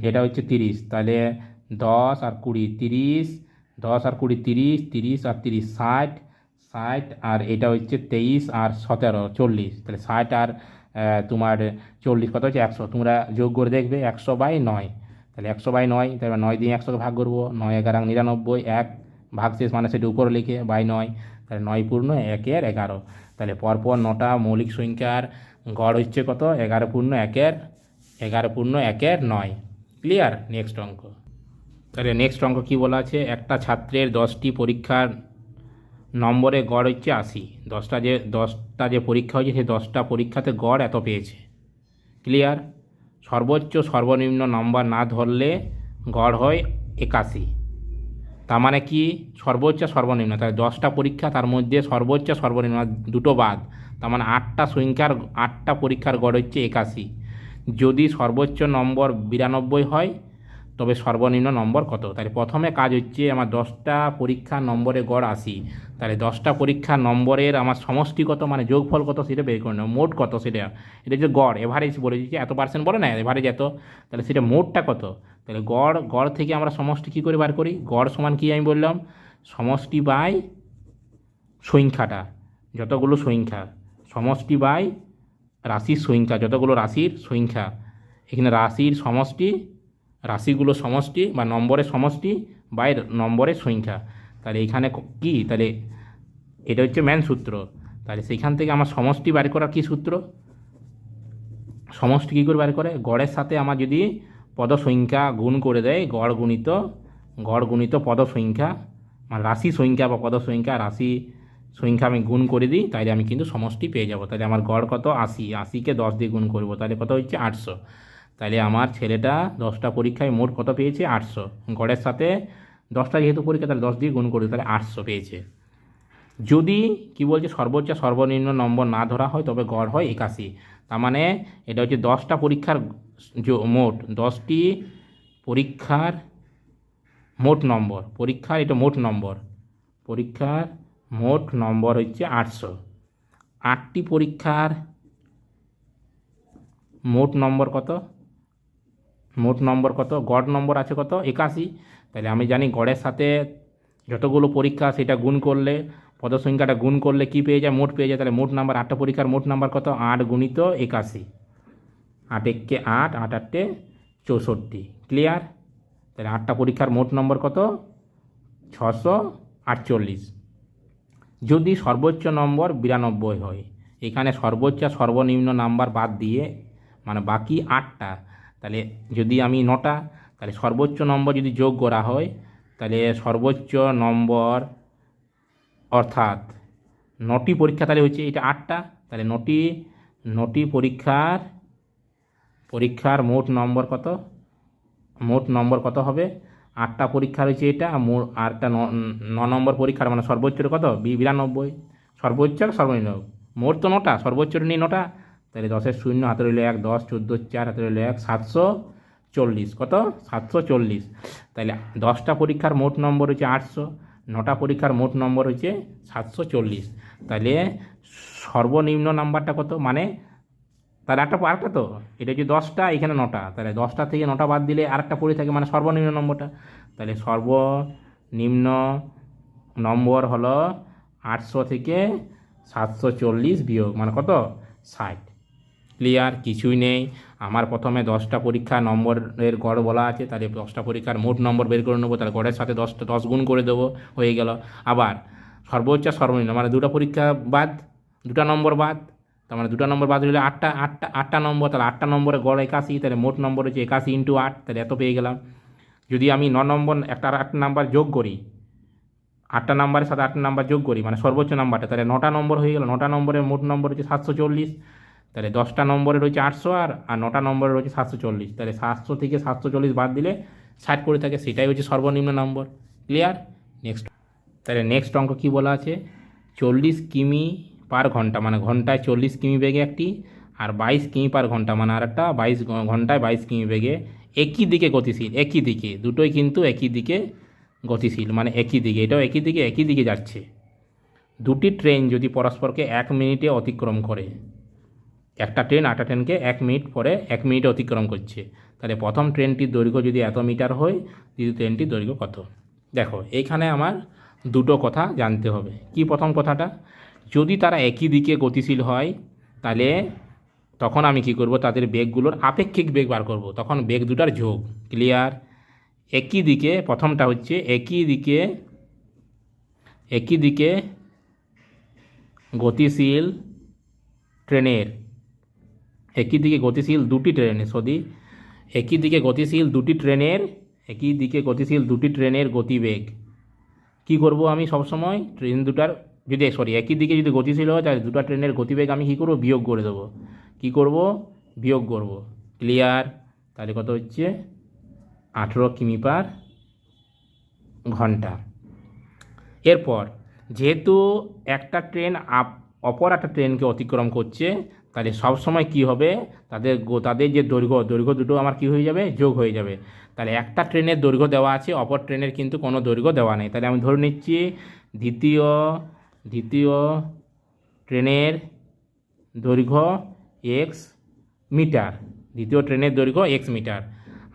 এটা হচ্ছে 30, তাহলে 10 আর 20 30, 10 আর 20 30, 30 আর 30 60, 60 আর এটা হচ্ছে 23 আর 17 40, তাহলে 60 আর তোমার 40 কত হচ্ছে 100। তোমরা যোগ করে দেখবে 100/9, তাহলে 100/9, তারপর 9 দিয়ে 100কে ভাগ করবো, 9 11 99, 1 ভাগশেষ মানে সেটা উপরে লিখে বাই 9, তাহলে 9 পূর্ণ 1 এর 11, তাহলে পরপর 9টা মৌলিক সংখ্যার গড় হচ্ছে কত 11 পূর্ণ 1 এর 9। ক্লিয়ার? নেক্সট অঙ্ক। তাহলে নেক্সট অঙ্ক কী বলা আছে, একটা ছাত্রের 10টি পরীক্ষার নম্বরে গড় হচ্ছে 80, 10টা যে পরীক্ষা হয়েছে সেই 10টা পরীক্ষাতে গড় এত পেয়েছে। ক্লিয়ার? সর্বোচ্চ সর্বনিম্ন নম্বর না ধরলে গড় হয় 81। তার মানে কি সর্বোচ্চ সর্বনিম্ন, তাহলে 10টা পরীক্ষা তার মধ্যে সর্বোচ্চ সর্বনিম্ন দুটো বাদ, তার মানে 8টা পরীক্ষার গড় হচ্ছে 81। যদি সর্বোচ্চ নম্বর 92 হয় তবে সর্বনিম্ন নম্বর কত? তাহলে প্রথমে কাজ হচ্ছে আমার 10টা পরীক্ষার নম্বরে গড় 80, তাহলে 10টা পরীক্ষার নম্বরের আমার সমষ্টি কত মানে যোগফল কত সেটা বের করে নেব, মোট কত সেটা, এটা যে গড় এভারেজ বলে দিচ্ছি, এত পার্সেন্ট বলে না এভারেজ এত, তাহলে সেটা মোটটা কত, তাহলে গড় থেকে আমরা সমষ্টি কী করে বার করি, গড় সমান কি আমি বললাম সমষ্টি বাই সংখ্যাটা, যতগুলো সংখ্যা, সমষ্টি বাই রাশির সংখ্যা, যতগুলো রাশির সংখ্যা, এখানে রাশির সমষ্টি, রাশিগুলো সমষ্টি বা নম্বরের সমষ্টি বাই নম্বরের সংখ্যা, তাহলে এইখানে কি, তাহলে এটা হচ্ছে মেন সূত্র। তাহলে সেইখান থেকে আমার সমষ্টি বার করার কী সূত্র, সমষ্টি কী করে বার করে, গড়ের সাথে আমার যদি পদ সংখ্যা গুণ করে দেয়, গড় গুণিত পদ সংখ্যা মানে রাশি সংখ্যা বা পদ সংখ্যা রাশি সংখ্যা আমি গুণ করে দিই, তাহলে আমি কিন্তু সমষ্টি পেয়ে যাব। তাহলে আমার গড় কত 80, 80কে 10 দিয়ে গুণ করবো, তাহলে কত হচ্ছে 800। তাহলে আমার ছেলেটা 10টা পরীক্ষায় মোট কত পেয়েছে 800, গড়ের সাথে 10টা যেহেতু পরীক্ষা তাহলে 10 দিয়ে গুণ করবে, তাহলে 800 পেয়েছে। যদি কি বলছে সর্বোচ্চ সর্বনিম্ন নম্বর না ধরা হয় তবে গড় হয় 81, তার মানে এটা হচ্ছে 10টা পরীক্ষার মোট, 10টি পরীক্ষার মোট নম্বর, পরীক্ষার এটা মোট নম্বর, পরীক্ষার মোট নম্বর হচ্ছে 800। 8টি পরীক্ষার মোট নম্বর কত, মোট নম্বর কত, গড় নম্বর আছে কত 81, তাহলে আমি জানি গড়ের সাথে যতগুলো পরীক্ষা সেটা গুণ করলে পদ সংখ্যাটা গুণ করলে কি পেয়ে যায়, মোট পেয়ে যায়। তাহলে মোট নাম্বার 8টা পরীক্ষার মোট নাম্বার কত 8 গুণিত 81, 8 একে 8, 8 8টে 64। ক্লিয়ার? তাহলে 8টা পরীক্ষার মোট নম্বর কত 648। যদি সর্বোচ্চ নম্বর 92 হয়, এখানে সর্বোচ্চ সর্বনিম্ন নাম্বার বাদ দিয়ে মানে বাকি 8টা, তাহলে যদি আমি 9টা, তাহলে সর্বোচ্চ নম্বর যদি যোগ করা হয় তাহলে সর্বোচ্চ নম্বর অর্থাৎ 9টি পরীক্ষা তাহলে হচ্ছে এটা 8টা, তাহলে 9টি পরীক্ষার মোট নম্বর কত হবে, 8টা পরীক্ষা রয়েছে এটা, আর একটা 9 নম্বর পরীক্ষার মানে সর্বোচ্চটা কত 92, সর্বোচ্চ আর সর্বনিম্ন, মোট তো 9টা, সর্বোচ্চটা নেই 9টা, তাহলে 10-এর 0 হাতে রইল 1, 10 14 4 হাতে রইল 1, 740 কত 740। তাহলে 10টা পরীক্ষার মোট নম্বর হচ্ছে 800, 9টা পরীক্ষার মোট নম্বর হচ্ছে 740, তাহলে সর্বনিম্ন নাম্বারটা কত মানে, তাহলে আরেকটা তো এটা হচ্ছে 10টা, এখানে 9টা, তাহলে 10টা থেকে 9টা বাদ দিলে আরেকটা পড়ে থাকে মানে সর্বনিম্ন নম্বরটা, তাহলে সর্বনিম্ন নম্বর হলো 800 থেকে 740 বিয়োগ মানে কত 60। ক্লিয়ার? কিছুই নেই, আমার প্রথমে 10টা পরীক্ষা নম্বরের গড় বলা আছে, তাহলে 10টা পরীক্ষার মোট নম্বর বের করে নেবো, তাহলে গড়ের সাথে 10 গুণ করে দেবো, হয়ে গেল। আবার সর্বোচ্চ সর্বনিম্ন মানে 2টা পরীক্ষা বাদ, 2টা নম্বর বাদ, তার মানে 2টা নম্বর বাদ হলে 8টা নম্বর, তাহলে 8টা নম্বরে গড় 81, তাহলে মোট নম্বর হচ্ছে 81 × 8, তাহলে এত পেয়ে গেলাম। যদি আমি 9 নম্বর একটা 8 নাম্বার যোগ করি, 8টা নাম্বারের সাথে 8টা নাম্বার যোগ করি মানে সর্বোচ্চ নাম্বারটা, তাহলে 9টা নম্বর হয়ে গেল। 9টা নম্বরের মোট নম্বর হচ্ছে 740, তাহলে 10টা নম্বরে রয়েছে 800 আর 9টা নম্বরে রয়েছে 740, তাহলে 700 থেকে 740 বাদ দিলে 60 করে থাকে, সেটাই হচ্ছে সর্বনিম্ন নম্বর। ক্লিয়ার? নেক্সট। তাহলে নেক্সট অঙ্ক কী বলা আছে, 40 কিমি পার ঘন্টা মানে ঘন্টায় 40 কিমি বেগে একটি, আর 22 কিমি পার ঘন্টা মানে আর একটা 22 ঘন্টায় 22 কিমি বেগে একই দিকে গতিশীল, একই দিকে, দুটোই কিন্তু একই দিকে গতিশীল মানে একই দিকে, এটাও একই দিকে যাচ্ছে। দুটি ট্রেন যদি পরস্পরকে 1 মিনিটে অতিক্রম করে, একটা ট্রেন আরেকটা ট্রেনকে 1 মিনিট পরে 1 মিনিটে অতিক্রম করছে, তাহলে প্রথম ট্রেনটির দৈর্ঘ্য যদি এত মিটার হয়, দ্বিতীয় ট্রেনটির দৈর্ঘ্য কত? দেখো এইখানে আমার দুটো কথা জানতে হবে। কি প্রথম কথাটা, যদি তারা একই দিকে গতিশীল হয় তাহলে তখন আমি কি করব, তাদের বেগগুলোর আপেক্ষিক বেগ বার করব, তখন বেগ দুটার যোগ। ক্লিয়ার? একই দিকে, প্রথমটা হচ্ছে একই দিকে গতিশীল ট্রেনের, একই দিকে গতিশীল দুটি ট্রেনের একই দিকে গতিশীল দুটি ট্রেনের গতিবেগ কি করব আমি সবসময়, ট্রেন দুটার যদি একই দিকে যদি গতিশীল হয় তাহলে দুটো ট্রেনের গতিবেগ আমি কী করব, বিয়োগ করে দেবো। কী করব? বিয়োগ করব। ক্লিয়ার? তাহলে কত হচ্ছে? 18 কিমি পার ঘন্টা। এরপর যেহেতু একটা ট্রেন অপর একটা ট্রেনকে অতিক্রম করছে, তাহলে সবসময় কি হবে, তাদের যে দৈর্ঘ্য দুটো আমার কি হয়ে যাবে, যোগ হয়ে যাবে। তাহলে একটা ট্রেনের দৈর্ঘ্য দেওয়া আছে, অপর ট্রেনের কিন্তু কোনো দৈর্ঘ্য দেওয়া নেই। তাহলে আমি ধরে নিচ্ছি দ্বিতীয় ট্রেনের দৈর্ঘ্য এক্স মিটার, দ্বিতীয় ট্রেনের দৈর্ঘ্য এক্স মিটার।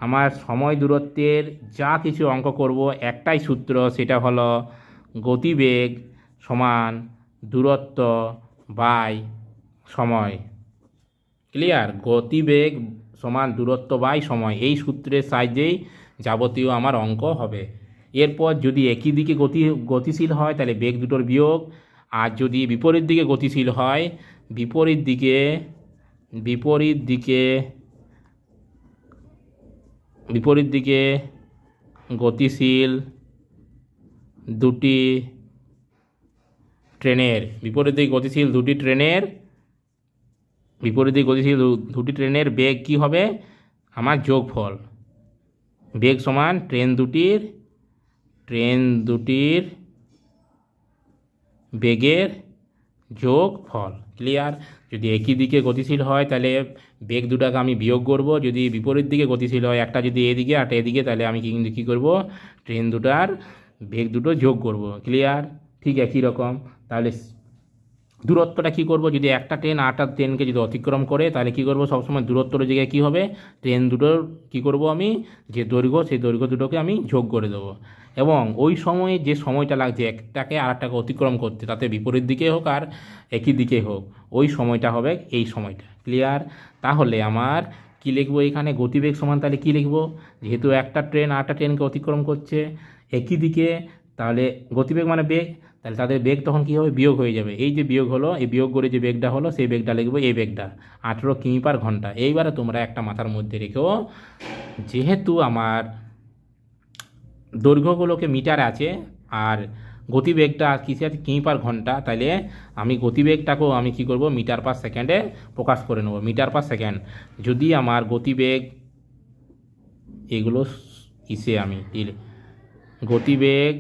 আমার সময় দূরত্বের যা কিছু অঙ্ক করব, একটাই সূত্র, সেটা হলো গতিবেগ সমান দূরত্ব বাই সময়। ক্লিয়ার? গতিবেগ সমান দূরত্ব বাই সময়, এই সূত্রের সাহায্যেই যাবতীয় আমার অঙ্ক হবে। এরপর যদি একই দিকে গতিশীল হয় তাহলে বেগ দুটোর বিয়োগ, আর যদি বিপরীত দিকে গতিশীল হয়, বিপরীত দিকে গতিশীল দুটি ট্রেনের বেগ কি হবে, আমার যোগফল। বেগ সমান ট্রেন দুটির বেগের যোগফল। ক্লিয়ার? যদি একই দিকে গতিশীল হয় তাহলে বেগ দুটাকে আমি বিয়োগ করব, যদি বিপরীত দিকে গতিশীল হয়, একটা যদি এদিকে একটা এদিকে, তাহলে আমি কিন্তু কী করব, ট্রেন দুটার বেগ দুটো যোগ করব। ক্লিয়ার? ঠিক একই রকম। তাহলে দূরত্বটা কী করব, যদি একটা ট্রেন আরেকটা ট্রেনকে যদি অতিক্রম করে তাহলে কী করব, সবসময় দূরত্বর জায়গায় কী হবে, ট্রেন দুটোর কী করব আমি, যে দৈর্ঘ্য সেই দৈর্ঘ্য দুটোকে আমি যোগ করে দেবো। এবং ওই সময়ে যে সময়টা লাগছে একটাকে আরেকটাকে অতিক্রম করতে, তাতে বিপরীত দিকে হোক আর একই দিকে হোক, ওই সময়টা হবে এই সময়টা। ক্লিয়ার? তাহলে আমার কী লিখবো এখানে, গতিবেগ সমান, তাহলে কী লিখবো, যেহেতু একটা ট্রেন আরেকটা ট্রেনকে অতিক্রম করছে একই দিকে, তাহলে গতিবেগ মানে বেগ, তাহলে তাদের বেগ তখন কী হবে, বিয়োগ হয়ে যাবে। এই যে বিয়োগ হলো, এই বিয়োগ করে যে বেগটা হলো সেই বেগটা লিখবো, এই বেগটা 18 কিমি পার ঘন্টা। এইবারে তোমরা একটা মাথার মধ্যে রেখো, যেহেতু আমার দৈর্ঘ্যগুলোকে মিটারে আছে আর গতিবেগটা কিসে আছে, কিমি পার ঘন্টা, তাহলে আমি গতিবেগটাকেও আমি কী করব, মিটার পার সেকেন্ডে প্রকাশ করে নেব। মিটার পার সেকেন্ড, যদি আমার গতিবেগ এগুলো গতিবেগ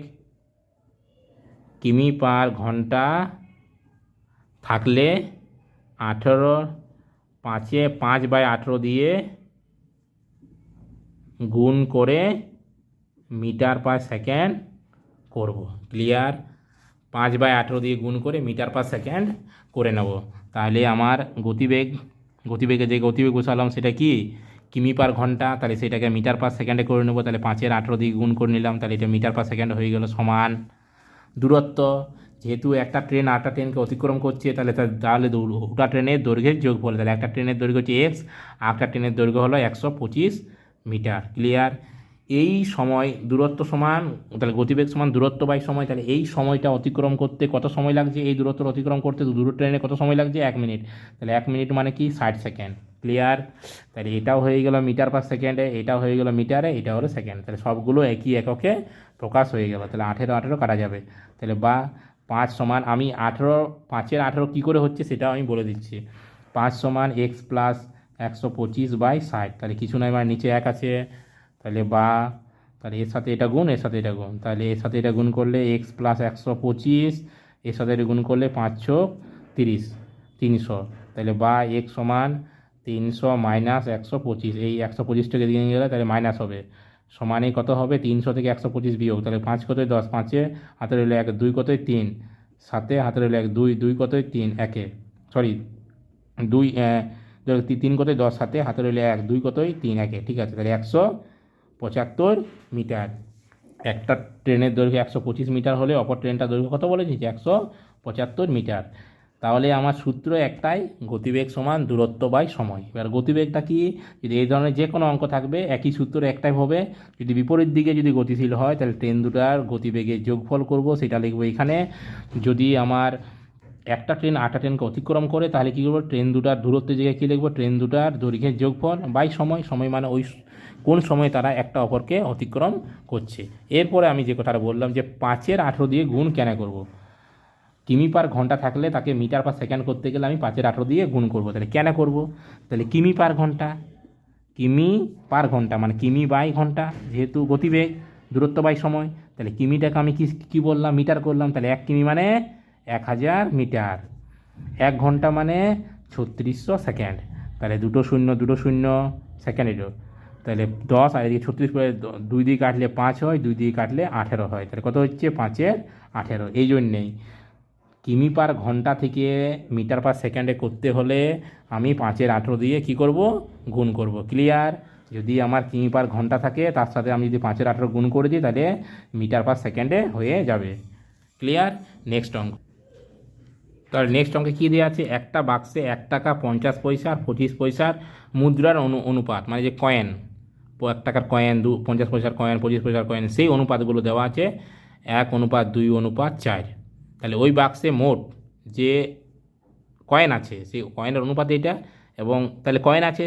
কিমি পার ঘন্টা থাকলে 5/18 দিয়ে গুণ করে মিটার পার সেকেন্ড করব। ক্লিয়ার? 5/18 দিয়ে গুণ করে মিটার পার সেকেন্ড করে নেব। তাহলে আমার গতিবেগে যে গতিবেগ বসালাম সেটা কি, কিমি পার ঘন্টা, তাহলে সেটাকে মিটার পার সেকেন্ডে করে নেব। তাহলে 5/18 দিয়ে গুণ করে নিলাম, তাহলে এটা মিটার পার সেকেন্ড হয়ে গেল। সমান দূরত্ব, যেহেতু একটা ট্রেন আরেকটা ট্রেনকে অতিক্রম করছে, তাহলে দুটা ট্রেনের দৈর্ঘ্যের যোগফল, তাহলে একটা ট্রেনের দৈর্ঘ্য হচ্ছে এক্স, আর একটা ট্রেনের দৈর্ঘ্য হলো 125 মিটার। ক্লিয়ার? এই সময় দূরত্ব সমান, তাহলে গতিবেগ সমান দূরত্ব বাই সময়, তাহলে এই সময়টা অতিক্রম করতে কত সময় লাগছে, এই দূরত্ব অতিক্রম করতে দুটো ট্রেনে কত সময় লাগছে, 1 মিনিট। তাহলে 1 মিনিট মানে কি, 60 সেকেন্ড। ক্লিয়ার? তাহলে এটাও হয়ে গেল মিটার পার সেকেন্ডে, এটাও হয়ে গেল মিটারে, এটা হলো সেকেন্ড। তাহলে সবগুলো একই এককে প্রকাশ হয়ে গেল। তাহলে 18 কাটা যাবে। তাহলে বা 5 সমান, আমি 5/18 কী করে হচ্ছে সেটাও আমি বলে দিচ্ছি। 5 সমান এক্স প্লাস 125/60, তাহলে কিছু নয়, মানে নিচে 1 আছে, তাহলে এর সাথে এটা গুণ, এর সাথে এটা গুণ, তাহলে এর সাথে এটা গুণ করলে এক্স প্লাস 125, এর সাথে এটা গুণ করলে 530, 300, তাহলে বা এক্স সমান 300 মাইনাস 125, এই 125টাকে দিয়ে গেলে তাহলে মাইনাস হবে, সমানে কত হবে 300 থেকে 125 বিয়োগ, তাহলে 5 কতই 10, 5-এ হাতে রইল 1, 2 কতই 3, 7-এ হাতে রইল 1, 2, 2 কতই 3, 1-এ সরি 2, 3 কতই 10, 7-এ হাতে রইল 1, 2 কতই 3, 1-এ। ঠিক আছে, তাহলে 175 মিটার। একটা ট্রেনের দৈর্ঘ্য 125 মিটার হলে অপর ট্রেনটার দৈর্ঘ্য কত বলেছি? 175 মিটার। তাহলে আমার সূত্র একটাই, গতিবেগ সমান দূরত্ব বাই সময়। এবার গতিবেগটা কি? যদি এই ধরনের যে কোনো অঙ্ক থাকবে একই সূত্র একটাই হবে। যদি বিপরীত দিকে যদি গতিশীল হয় তাহলে ট্রেন দুটার গতিবেগের যোগফল করব, সেটা লিখবো এখানে। যদি আমার একটা ট্রেন 8টা ট্রেনকে অতিক্রম করে তাহলে কী করবো? ট্রেন দুটার দূরত্বের জায়গায় কী লিখবো? ট্রেন দুটার দৈর্ঘ্যের যোগফল বাই সময়। সময় মানে ওই কোন সময় তারা একটা অপরকে অতিক্রম করছে। এরপরে আমি যে কথাটা বললাম যে 5-এর 18 দিয়ে গুণ কেন করব? কিমি পার ঘন্টা থাকলে তাকে মিটার পার সেকেন্ড করতে গেলে আমি 5-এর 18 দিয়ে গুণ করব। তাহলে কেন করব? তাহলে কিমি পার ঘন্টা, কিমি পার ঘন্টা মানে কিমি বাই ঘন্টা, যেহেতু গতিবেগ দূরত্ব বাই সময়, তাহলে কিমিটাকে আমি কি বললাম? মিটার করলাম। তাহলে 1 কিমি মানে 1000 মিটার, 1 ঘন্টা মানে 3600 সেকেন্ড। তাহলে 2 শূন্য 2 শূন্য সেকেন্ড এলো, তাহলে 10 আর এদিকে 36 করে 2 দিয়ে কাটলে 5 হয়, 2 দিয়ে কাটলে 18 হয়। তাহলে কত হচ্ছে? 5-এর 18। এই জন্যেই কিমি পার ঘন্টা থেকে মিটার পার সেকেন্ডে করতে হলে আমি 5-এর 18 দিয়ে কি করব? গুণ করব। ক্লিয়ার? যদি আমার কিমি পার ঘন্টা থাকে তার সাথে আমি যদি 5-এর 18 গুণ করে দিই তাহলে মিটার পার সেকেন্ডে হয়ে যাবে। ক্লিয়ার? নেক্সট অঙ্ক। তাহলে নেক্সট অঙ্কে কী দেওয়া আছে? একটা বাক্সে 1 টাকা 50 পয়সা আর 25 পয়সার মুদ্রার অনুপাত, মানে যে কয়েন, 1 টাকার কয়েন, 50 পয়সার কয়েন, 25 পয়সার কয়েন, সেই অনুপাতগুলো দেওয়া আছে 1:2:4। তাহলে ওই বাক্সে মোট যে কয়েন আছে সেই কয়েনের অনুপাত এটা, এবং তাহলে কয়েন আছে,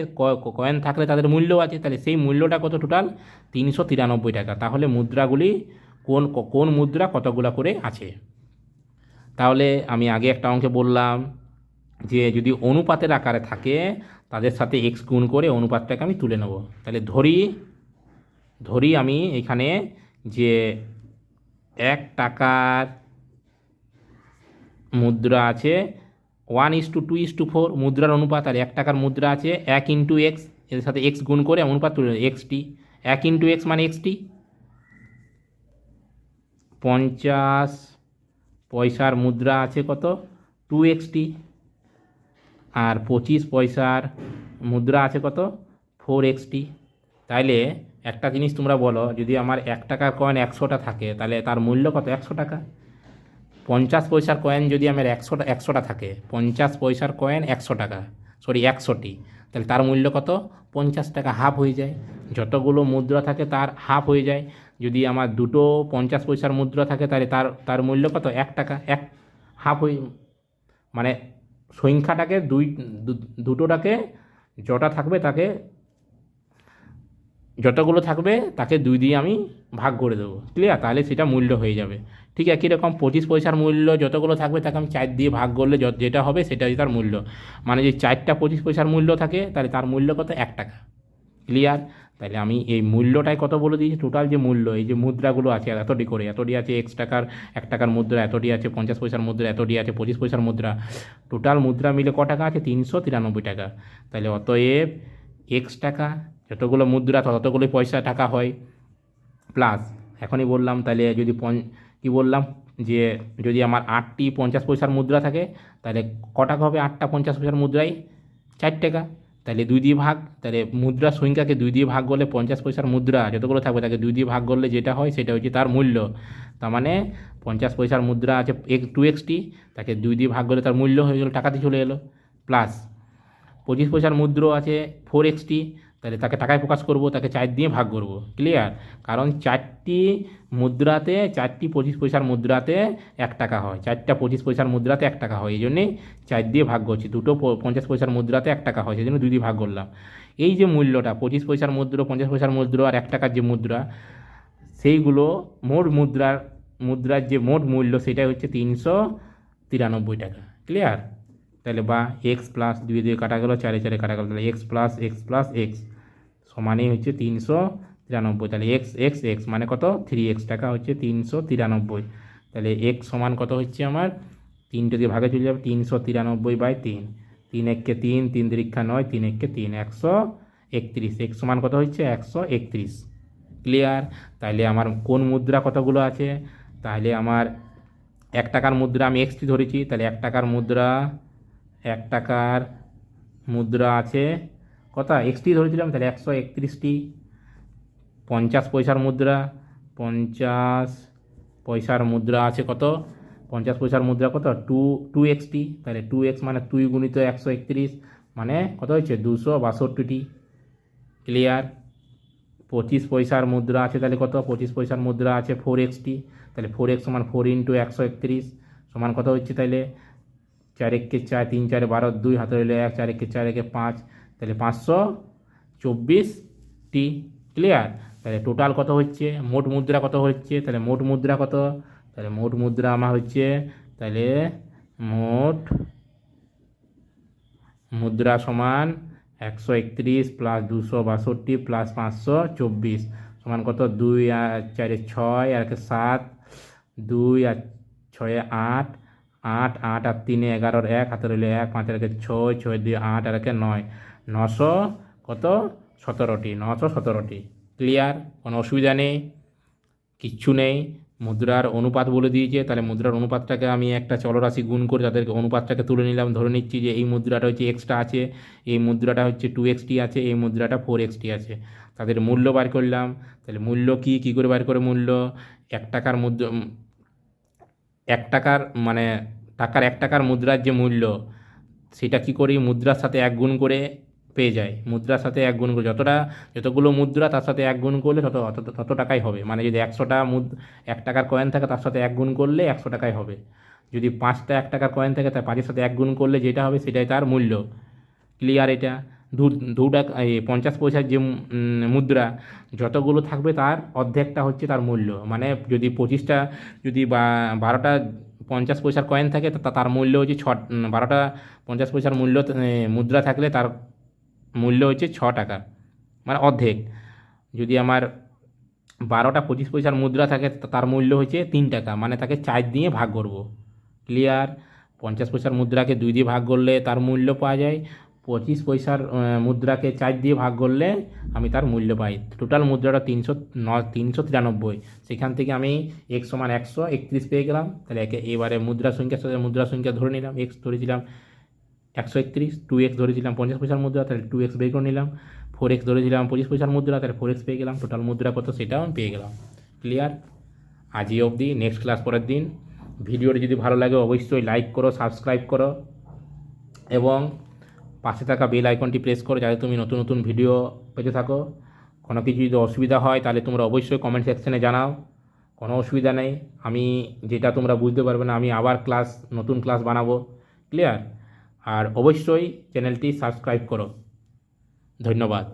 কয়েন থাকলে তাদের মূল্য আছে, তাহলে সেই মূল্যটা কত? টোটাল 393 টাকা। তাহলে মুদ্রাগুলি কোন কোন মুদ্রা কতগুলা করে আছে? তাহলে আমি আগে একটা অঙ্কে বললাম যে যদি অনুপাতের আকারে থাকে তাদের সাথে এক্স গুণ করে অনুপাতটাকে আমি তুলে নেব। তাহলে ধরি আমি এখানে যে 1 টাকার মুদ্রা আছে 1:2:4 মুদ্রার অনুপাত, আর 1 টাকার মুদ্রা আছে 1 × x, এর সাথে এক্স গুণ করে অনুপাত তুলে নেব। এক্সটি 1 × x মানে এক্সটি। 50 পয়সার মুদ্রা আছে কত? 2xt, আর 25 পয়সার মুদ্রা আছে কত? 4xt। তাইলে একটা জিনিস তোমরা বলো, যদি আমার 1 টাকার কয়েন 100টা থাকে তাহলে তার মূল্য কত? 100 টাকা। 50 পয়সার কয়েন যদি আমার 100টা থাকে, 50 পয়সার কয়েন 100 টাকা, সরি 100টি, তাহলে তার মূল্য কত? 50 টাকা। হাফ হয়ে যায়। যতগুলো মুদ্রা থাকে তার হাফ হয়ে যায়। যদি আমার দুটো 50 পয়সার মুদ্রা থাকে তাহলে তার মূল্য কত? 1 টাকা। হাফ হয়ে, মানে সংখ্যাটাকে দুটোটাকে যটা থাকবে তাকে, যতগুলো থাকবে তাকে 2 দিয়ে আমি ভাগ করে দেবো। ক্লিয়ার? তাহলে সেটা মূল্য হয়ে যাবে। ঠিক একই রকম 25 পয়সার মূল্য যতগুলো থাকবে তাকে আমি 4 দিয়ে ভাগ করলে যেটা হবে সেটাই তার মূল্য। মানে যে 4টা 25 পয়সার মূল্য থাকে তাহলে তার মূল্য কত? 1 টাকা। ক্লিয়ার? তাহলে আমি এই মূল্যটাই কত বলে দিয়েছি, টোটাল যে মূল্য, এই যে মুদ্রাগুলো আছে এতটি করে, এতটি আছে 1 টাকার মুদ্রা, এতটি আছে 50 পয়সার মুদ্রা, এতটি আছে 25 পয়সার মুদ্রা, টোটাল মুদ্রা মিলে ক টাকা আছে? 393 টাকা। তাহলে অতএব এক্স টাকা, যতগুলো মুদ্রা ততগুলোই পয়সা টাকা হয়, প্লাস এখনই বললাম তাহলে যদি কি বললাম যে যদি আমার 8টি 50 পয়সার মুদ্রা থাকে তাহলে ক টাকা হবে? 8টা 50 পয়সার মুদ্রায় 4 টাকা। তাহলে 2 দিয়ে ভাগ, তাহলে মুদ্রার সংখ্যাকে 2 দিয়ে ভাগ করলে 50 পয়সার মুদ্রা যতগুলো থাকবে তাকে 2 দিয়ে ভাগ করলে যেটা হয় সেটা হচ্ছে তার মূল্য। তার মানে 50 পয়সার মুদ্রা আছে 2xt, তাকে 2 দিয়ে ভাগ করলে তার মূল্য হয়ে গেলো, টাকাতে চলে এলো। প্লাস 25 পয়সার মুদ্রা আছে 4xt, তাহলে তাকে টাকায় প্রকাশ করব, তাকে 4 দিয়ে ভাগ করব। ক্লিয়ার? কারণ 4টি মুদ্রাতে, 4টি 25 পয়সার মুদ্রাতে 1 টাকা হয়, 4টা 25 পয়সার মুদ্রাতে 1 টাকা হয়, এই জন্যেই 4 দিয়ে ভাগ করছি। দুটো 50 পয়সার মুদ্রাতে 1 টাকা হয়, সেই জন্য 2 দিয়ে ভাগ করলাম। এই যে মূল্যটা 25 পয়সার মুদ্রা, 50 পয়সার মুদ্রা আর 1 টাকার যে মুদ্রা, সেইগুলো মোট মুদ্রার যে মোট মূল্য সেটাই হচ্ছে 393 টাকা। ক্লিয়ার? তাহলে বা এক্স প্লাস 2 দিয়ে কাটা গেল, 4 4 কাটা গেল, তাহলে এক্স প্লাস এক্স সমানই হচ্ছে 393। তাহলে এক্স মানে কত? 3x টাকা হচ্ছে 393। তাহলে এক্স সমান কত হচ্ছে আমার? 3টে দিয়ে ভাগে চলে যাবে, 393/3, 3 1 3, 3 3 9, 3 1 3, 131। এক্স সমান কত হচ্ছে? 131। ক্লিয়ার? তাহলে আমার কোন মুদ্রা কতগুলো আছে? তাহলে আমার 1 টাকার মুদ্রা আমি এক্সটি ধরেছি, তাহলে 1 টাকার মুদ্রা আছে কত? এক্সটি ধরেছিলাম, তাহলে 131টি। 50 পয়সার মুদ্রা, 50 পয়সার মুদ্রা আছে কত? 50 পয়সার মুদ্রা কত? 2x তাহলে 2x মানে 2 গুণিত 131 মানে কত হয়েছে? 262টি। ক্লিয়ার? 25 পয়সার মুদ্রা আছে তাহলে কত? 25 পয়সার মুদ্রা আছে 4x তাহলে 4x সমান 4 ইন্টু 131 সমান কত হচ্ছে? তাহলে 4 একে 4, 3 4 12, 2 হাতে রইল 1, 4 একে 4 একে 5, তাহলে 524টি। ক্লিয়ার? তাহলে টোটাল কত হচ্ছে? মোট মুদ্রা কত হচ্ছে? তাহলে মোট মুদ্রা কত? তাহলে মোট মুদ্রা আমার হচ্ছে, তাহলে মোট মুদ্রা সমান 131 প্লাস 262 প্লাস 524 সমান কত? 2 আর 4 6 আর 7, 2 আর 6 8, 8 8 আর 3 11, 1 হাতে রইল 1, 5 আর 6, 6 2 8 আর 9, 900 কত? 17টি। 917টি। ক্লিয়ার? কোনো অসুবিধা নেই, কিচ্ছু নেই। মুদ্রার অনুপাত বলে দিয়েছে, তাহলে মুদ্রার অনুপাতটাকে আমি একটা চলরাশি গুণ করে তাদেরকে অনুপাতটাকে তুলে নিলাম। ধরে নিচ্ছি যে এই মুদ্রাটা হচ্ছে এক্সটা আছে, এই মুদ্রাটা হচ্ছে 2x আছে, এই মুদ্রাটা 4x আছে। তাদের মূল্য বার করলাম। তাহলে মূল্য কী করে বার করে মূল্য? 1 টাকার মুদ্রা, 1 টাকার মানে টাকার 1 টাকার মুদ্রার যে মূল্য সেটা কী করি? মুদ্রার সাথে 1 গুণ করে পেয়ে যায়। মুদ্রার সাথে 1 গুণ করে যতগুলো মুদ্রা তার সাথে 1 গুণ করলে তত টাকাই হবে। মানে যদি 100টা 1 টাকার কয়েন থাকে তার সাথে 1 গুণ করলে 100 টাকাই হবে। যদি 5টা 1 টাকার কয়েন থাকে তার 5-এর সাথে 1 গুণ করলে যেটা হবে সেটাই তার মূল্য। ক্লিয়ার? এটা 2 টাকা 50 পয়সার যে মুদ্রা যতগুলো থাকবে তার অর্ধেকটা হচ্ছে তার মূল্য। মানে যদি 25টা যদি 12টা 50 পয়সার কয়েন থাকে তার মূল্য হচ্ছে 12টা 50 পয়সার মূল্য মুদ্রা থাকলে তার মূল্য হচ্ছে 6 টাকা, মানে অর্ধেক। যদি আমার 12টা 25 পয়সার মুদ্রা থাকে তার মূল্য হচ্ছে 3 টাকা, মানে তাকে 4 দিয়ে ভাগ করব। ক্লিয়ার? 50 পয়সার মুদ্রাকে 2 দিয়ে ভাগ করলে তার মূল্য পাওয়া যায়, 25 পয়সার মুদ্রাকে 4 দিয়ে ভাগ করলে আমি তার মূল্য পাই। টোটাল মুদ্রাটা 393। সেখান থেকে আমি x সমান 131 পেয়ে গেলাম। তাহলে এবারে মুদ্রা সংখ্যার সাথে মুদ্রা সংখ্যা ধরে নিলাম। x ধরেছিলাম 131, 2x ধরেছিলাম 50 পয়সার মুদ্রা, তাহলে 2x বের করে নিলাম। 4x ধরেছিলাম 25 পয়সার মুদ্রা, তাহলে 4x পেয়ে গেলাম। টোটাল মুদ্রা কত সেটাও আমি পেয়ে গেলাম। ক্লিয়ার? আজ এই অবধি, নেক্সট ক্লাস পরের দিন। ভিডিওটি যদি ভালো লাগে অবশ্যই লাইক করো, সাবস্ক্রাইব করো এবং পাশে থাকা বেল আইকনটি প্রেস করো যাতে তুমি নতুন নতুন ভিডিও পেতে থাকো। কোনো কিছু যদি অসুবিধা হয় তাহলে তোমরা অবশ্যই কমেন্ট সেকশনে জানাও। কোনো অসুবিধা নেই, আমি যেটা তোমরা বুঝতে পারবে না আমি আবার নতুন ক্লাস বানাবো। ক্লিয়ার? আর অবশ্যই চ্যানেলটি সাবস্ক্রাইব করো। ধন্যবাদ।